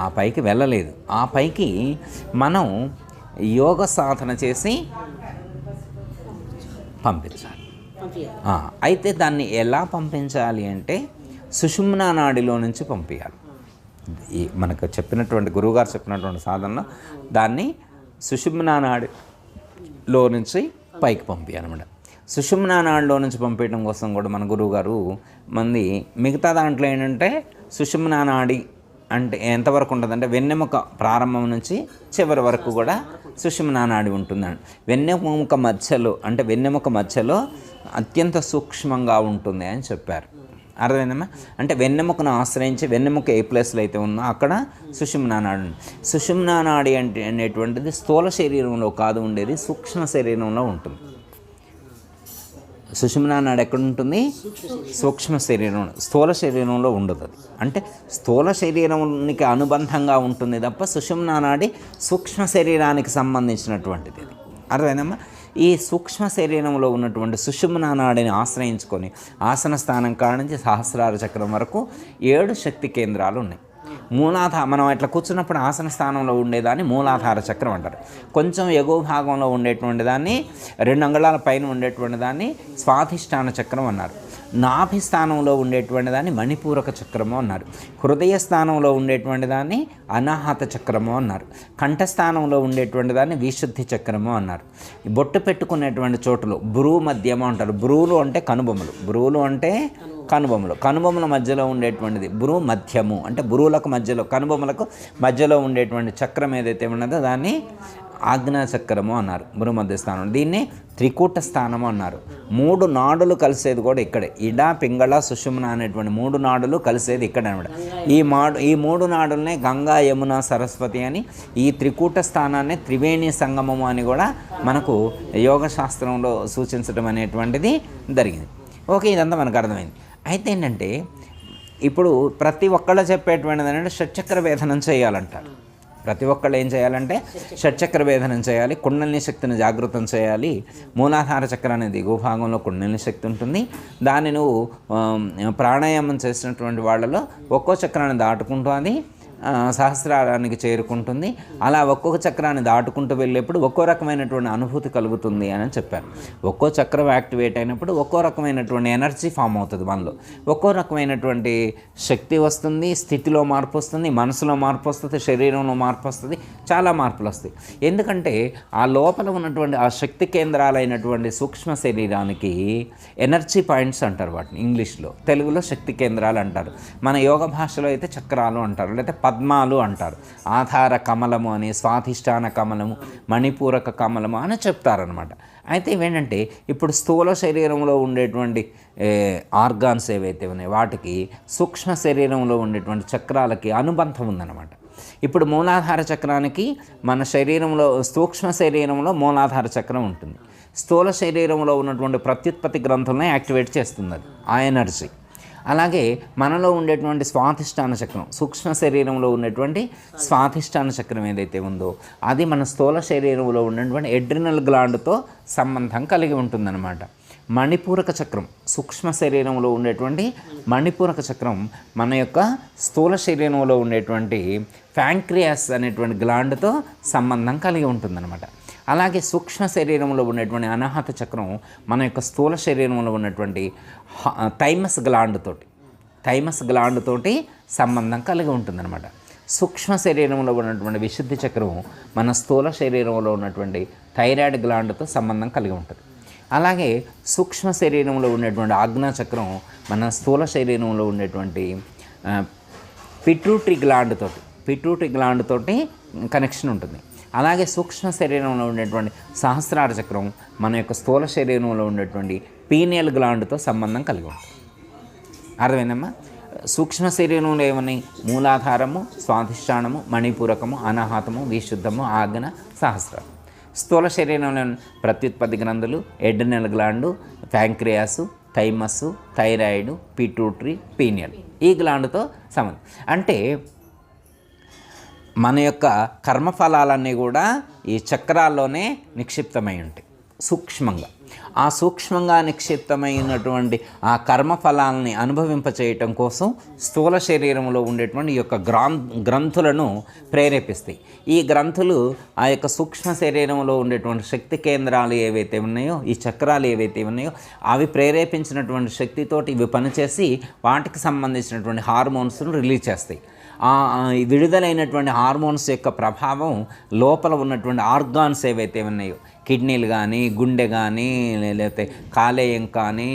ఆ పైకి వెళ్ళలేదు. ఆ పైకి మనం యోగ సాధన చేసి పంపించాలి. అయితే దాన్ని ఎలా పంపించాలి అంటే సుషుమ్నా నాడిలో నుంచి పంపించాలి. మనకు చెప్పినటువంటి గురువుగారు చెప్పినటువంటి సాధనలో దాన్ని సుషుమ్నా నాడిలో నుంచి పైకి పంపించాలన్నమాట. సుషుమ్నా నాడిలో నుంచి పంపించడం కోసం కూడా మన గురువుగారు మిగతా దాంట్లో ఏంటంటే సుషుమ్నా నాడి అంటే ఎంతవరకు ఉంటుందంటే వెన్నెముక ప్రారంభం నుంచి చివరి వరకు కూడా సుషుమ్నా నాడి ఉంటుందండి. వెన్నెముక మధ్యలో అత్యంత సూక్ష్మంగా ఉంటుంది అని చెప్పారు. అర్థమైందమ్మా? అంటే వెన్నెముకను ఆశ్రయించి వెన్నెముక ఏ ప్లేస్లో అయితే ఉందో అక్కడ సుషుమ్నా నాడి ఉంది. సుషుమ్నా నాడి అనేటువంటిది స్థూల శరీరంలో కాదు ఉండేది, సూక్ష్మ శరీరంలో ఉంటుంది. సుషుమ్నా నాడి ఎక్కడ ఉంటుంది? సూక్ష్మ శరీరంలో, స్థూల శరీరంలో ఉండదు. అది అంటే స్థూల శరీరానికి అనుబంధంగా ఉంటుంది తప్ప సుషుమ్నా నాడి సూక్ష్మ శరీరానికి సంబంధించినటువంటిది. అది అర్థమైందమ్మా? ఈ సూక్ష్మ శరీరంలో ఉన్నటువంటి సుషుమ్నా నాడిని ఆశ్రయించుకొని ఆసన స్థానం కాడ నుంచి సహస్రార చక్రం వరకు 7 శక్తి కేంద్రాలు ఉన్నాయి. మనం ఇట్లా కూర్చున్నప్పుడు ఆసన స్థానంలో ఉండేదాన్ని మూలాధార చక్రం అంటారు. కొంచెం ఎగువ భాగంలో ఉండేటువంటి దాన్ని 2 అంగుళాల పైన ఉండేటువంటి దాన్ని స్వాధిష్టాన చక్రం అన్నారు. నాభి స్థానంలో ఉండేటువంటి దాన్ని మణిపూరక చక్రము అన్నారు. హృదయ స్థానంలో ఉండేటువంటి దాన్ని అనాహత చక్రము అన్నారు. కంఠస్థానంలో ఉండేటువంటి దాన్ని విశుద్ధి చక్రము అన్నారు. బొట్టు పెట్టుకునేటువంటి చోటులో భ్రూ మధ్యము అంటారు. భ్రూలు అంటే కనుబొమ్మల మధ్యలో ఉండేటువంటిది భ్రూ మధ్యము అంటే భ్రూలకు మధ్యలో, కనుబొమ్మలకు మధ్యలో ఉండేటువంటి చక్రం ఏదైతే ఉన్నదో దాన్ని ఆజ్ఞా చక్రము అన్నారు. భూమధ్య స్థానం. దీన్ని త్రికూట స్థానము అన్నారు. 3 నాడులు కలిసేది కూడా ఇక్కడే. ఇడ, పింగళ, సుషుమ్న అనేటువంటి 3 నాడులు కలిసేది ఇక్కడే అనమాట. ఈ 3 నాడులనే గంగా, యమున, సరస్వతి అని, ఈ త్రికూట స్థానాన్ని త్రివేణి సంగమము అని కూడా మనకు యోగ శాస్త్రంలో సూచించడం అనేటువంటిది జరిగింది. ఓకే, ఇదంతా మనకు అర్థమైంది. అయితే ఏంటంటే ఇప్పుడు ప్రతి ఒక్కళ్ళు చెప్పేటువంటిది ఏంటంటే షట్చక్ర వేధనం చేయాలంటారు. ప్రతి ఒక్కళ్ళు ఏం చేయాలంటే షట్చక్ర వేధనం చేయాలి, కుండలిని శక్తిని జాగృతం చేయాలి. మూలాధార చక్రం అనేది దిగువ భాగంలో కుండలిని శక్తి ఉంటుంది. దాన్ని నువ్వు ప్రాణాయామం చేసినటువంటి వాళ్ళలో ఒక్కో చక్రాన్ని దాటుకుంటూ అది సహస్రారానికి చేరుకుంటుంది. అలా ఒక్కొక్క చక్రాన్ని దాటుకుంటూ వెళ్ళేప్పుడు ఒక్కో రకమైనటువంటి అనుభూతి కలుగుతుంది అని చెప్పారు. ఒక్కో చక్రం యాక్టివేట్ అయినప్పుడు ఒక్కో రకమైనటువంటి ఎనర్జీ ఫామ్ అవుతుంది మనలో, ఒక్కో రకమైనటువంటి శక్తి వస్తుంది, స్థితిలో మార్పు వస్తుంది, మనసులో మార్పు వస్తుంది, శరీరంలో మార్పు వస్తుంది, చాలా మార్పులు వస్తాయి. ఎందుకంటే ఆ లోపల ఉన్నటువంటి ఆ శక్తి కేంద్రాలైనటువంటి సూక్ష్మ శరీరానికి ఎనర్జీ పాయింట్స్ అంటారు వాటిని ఇంగ్లీష్లో, తెలుగులో శక్తి కేంద్రాలు అంటారు. మన యోగ భాషలో అయితే చక్రాలు అంటారు, లేకపోతే పద్మాలు అంటారు. ఆధార కమలము అని, స్వాధిష్టాన కమలము, మణిపూరక కమలము అని చెప్తారనమాట. అయితే ఇవేంటంటే ఇప్పుడు స్థూల శరీరంలో ఉండేటువంటి ఆర్గాన్స్ ఏవైతే ఉన్నాయో వాటికి సూక్ష్మ శరీరంలో ఉండేటువంటి చక్రాలకి అనుబంధం ఉందన్నమాట. ఇప్పుడు మూలాధార చక్రానికి మన శరీరంలో సూక్ష్మ శరీరంలో మూలాధార చక్రం ఉంటుంది. స్థూల శరీరంలో ఉన్నటువంటి ప్రత్యుత్పత్తి గ్రంథులను యాక్టివేట్ చేస్తుంది అది, ఆ ఎనర్జీ. అలాగే మనలో ఉండేటువంటి స్వాధిష్టాన చక్రం, సూక్ష్మ శరీరంలో ఉన్నటువంటి స్వాధిష్టాన చక్రం ఏదైతే ఉందో అది మన స్థూల శరీరంలో ఉన్నటువంటి ఎడ్రినల్ గ్లాండ్తో సంబంధం కలిగి ఉంటుందన్నమాట. మణిపూరక చక్రం, సూక్ష్మ శరీరంలో ఉండేటువంటి మణిపూరక చక్రం మన యొక్క స్థూల శరీరంలో ఉండేటువంటి ప్యాంక్రియాస్ అనేటువంటి గ్లాండ్తో సంబంధం కలిగి ఉంటుందన్నమాట. అలాగే సూక్ష్మ శరీరంలో ఉన్నటువంటి అనాహత చక్రం మన యొక్క స్థూల శరీరంలో ఉన్నటువంటి థైమస్ గ్లాండ్ తోటి సంబంధం కలిగి ఉంటుందన్నమాట. సూక్ష్మ శరీరంలో ఉన్నటువంటి విశుద్ధి చక్రం మన స్థూల శరీరంలో ఉన్నటువంటి థైరాయిడ్ గ్లాండ్తో సంబంధం కలిగి ఉంటుంది. అలాగే సూక్ష్మ శరీరంలో ఉన్నటువంటి ఆజ్ఞా చక్రం మన స్థూల శరీరంలో ఉండేటువంటి పిట్యూటరీ గ్లాండ్ తోటి కనెక్షన్ ఉంటుంది. అలాగే సూక్ష్మ శరీరంలో ఉండేటువంటి సహస్రార చక్రం మన యొక్క స్థూల శరీరంలో ఉండేటువంటి పీనియల్ గ్లాండ్తో సంబంధం కలిగి ఉంటుంది. అర్థమైందమ్మా? సూక్ష్మ శరీరంలో ఏమని? మూలాధారము, స్వాధిష్టానము, మణిపూరకము, అనాహతము, విశుద్ధము, ఆజ్ఞ, సహస్రారం. స్థూల శరీరంలో ప్రత్యుత్పత్తి గ్రంథులు, adrenal gland, pancreas, thymus, thyroid, pituitary, pineal, ఈ గ్లాండ్తో సంబంధం. అంటే మన యొక్క కర్మఫలాలన్నీ కూడా ఈ చక్రాల్లోనే నిక్షిప్తమై ఉంటాయి సూక్ష్మంగా. ఆ సూక్ష్మంగా నిక్షిప్తమైనటువంటి ఆ కర్మఫలాలని అనుభవింపచేయటం కోసం స్థూల శరీరంలో ఉండేటువంటి ఈ యొక్క గ్రంథులను ప్రేరేపిస్తాయి. ఈ గ్రంథులు ఆ యొక్క సూక్ష్మ శరీరంలో ఉండేటువంటి శక్తి కేంద్రాలు ఏవైతే ఉన్నాయో, ఈ చక్రాలు ఏవైతే ఉన్నాయో అవి ప్రేరేపించినటువంటి శక్తితోటి ఇవి పనిచేసి వాటికి సంబంధించినటువంటి హార్మోన్స్ను రిలీజ్ చేస్తాయి. విడుదలైనటువంటి హార్మోన్స్ యొక్క ప్రభావం లోపల ఉన్నటువంటి ఆర్గాన్స్ ఏవైతే ఉన్నాయో, కిడ్నీలు కానీ, గుండె కానీ, లేకపోతే కాలేయం కానీ,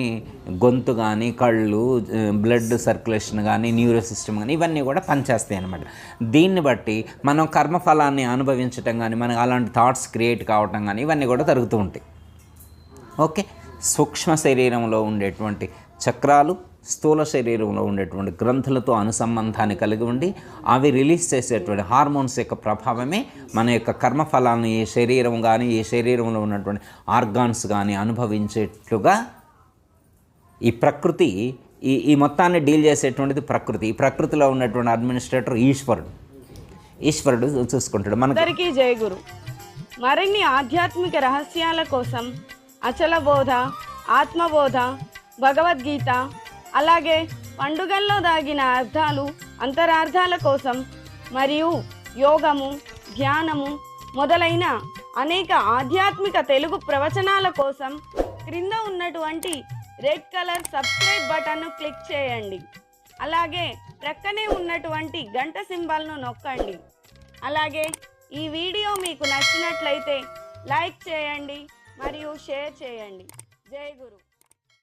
గొంతు కానీ, కళ్ళు, బ్లడ్ సర్క్యులేషన్ కానీ, న్యూరో సిస్టమ్ కానీ, ఇవన్నీ కూడా పనిచేస్తాయి అన్నమాట. దీన్ని బట్టి మనం కర్మఫలాన్ని అనుభవించటం కానీ, మనకు అలాంటి థాట్స్ క్రియేట్ కావటం కానీ ఇవన్నీ కూడా జరుగుతూ ఉంటాయి. ఓకే, సూక్ష్మ శరీరంలో ఉండేటువంటి చక్రాలు స్థూల శరీరంలో ఉండేటువంటి గ్రంథులతో అనుసంబంధాన్ని కలిగి ఉండి అవి రిలీజ్ చేసేటువంటి హార్మోన్స్ యొక్క ప్రభావమే మన యొక్క కర్మఫలాలను ఈ శరీరం కానీ, ఈ శరీరంలో ఉన్నటువంటి ఆర్గాన్స్ కానీ అనుభవించేట్లుగా ఈ ప్రకృతి ఈ మొత్తాన్ని డీల్ చేసేటువంటిది ప్రకృతి. ఈ ప్రకృతిలో ఉన్నటువంటి అడ్మినిస్ట్రేటర్ ఈశ్వరుడు చూసుకుంటాడు. అందరికీ జై గురు. మరిన్ని ఆధ్యాత్మిక రహస్యాల కోసం అచల బోధ, ఆత్మబోధ, భగవద్గీత, అలాగే పండుగల్లో దాగిన అర్థాలు, అంతరార్థాల కోసం మరియు యోగము, ధ్యానము మొదలైన అనేక ఆధ్యాత్మిక తెలుగు ప్రవచనాల కోసం క్రింద ఉన్నటువంటి రెడ్ కలర్ సబ్స్క్రైబ్ బటన్ను క్లిక్ చేయండి. అలాగే ప్రక్కనే ఉన్నటువంటి గంట సింబల్ను నొక్కండి. అలాగే ఈ వీడియో మీకు నచ్చినట్లయితే లైక్ చేయండి మరియు షేర్ చేయండి. జై గురు.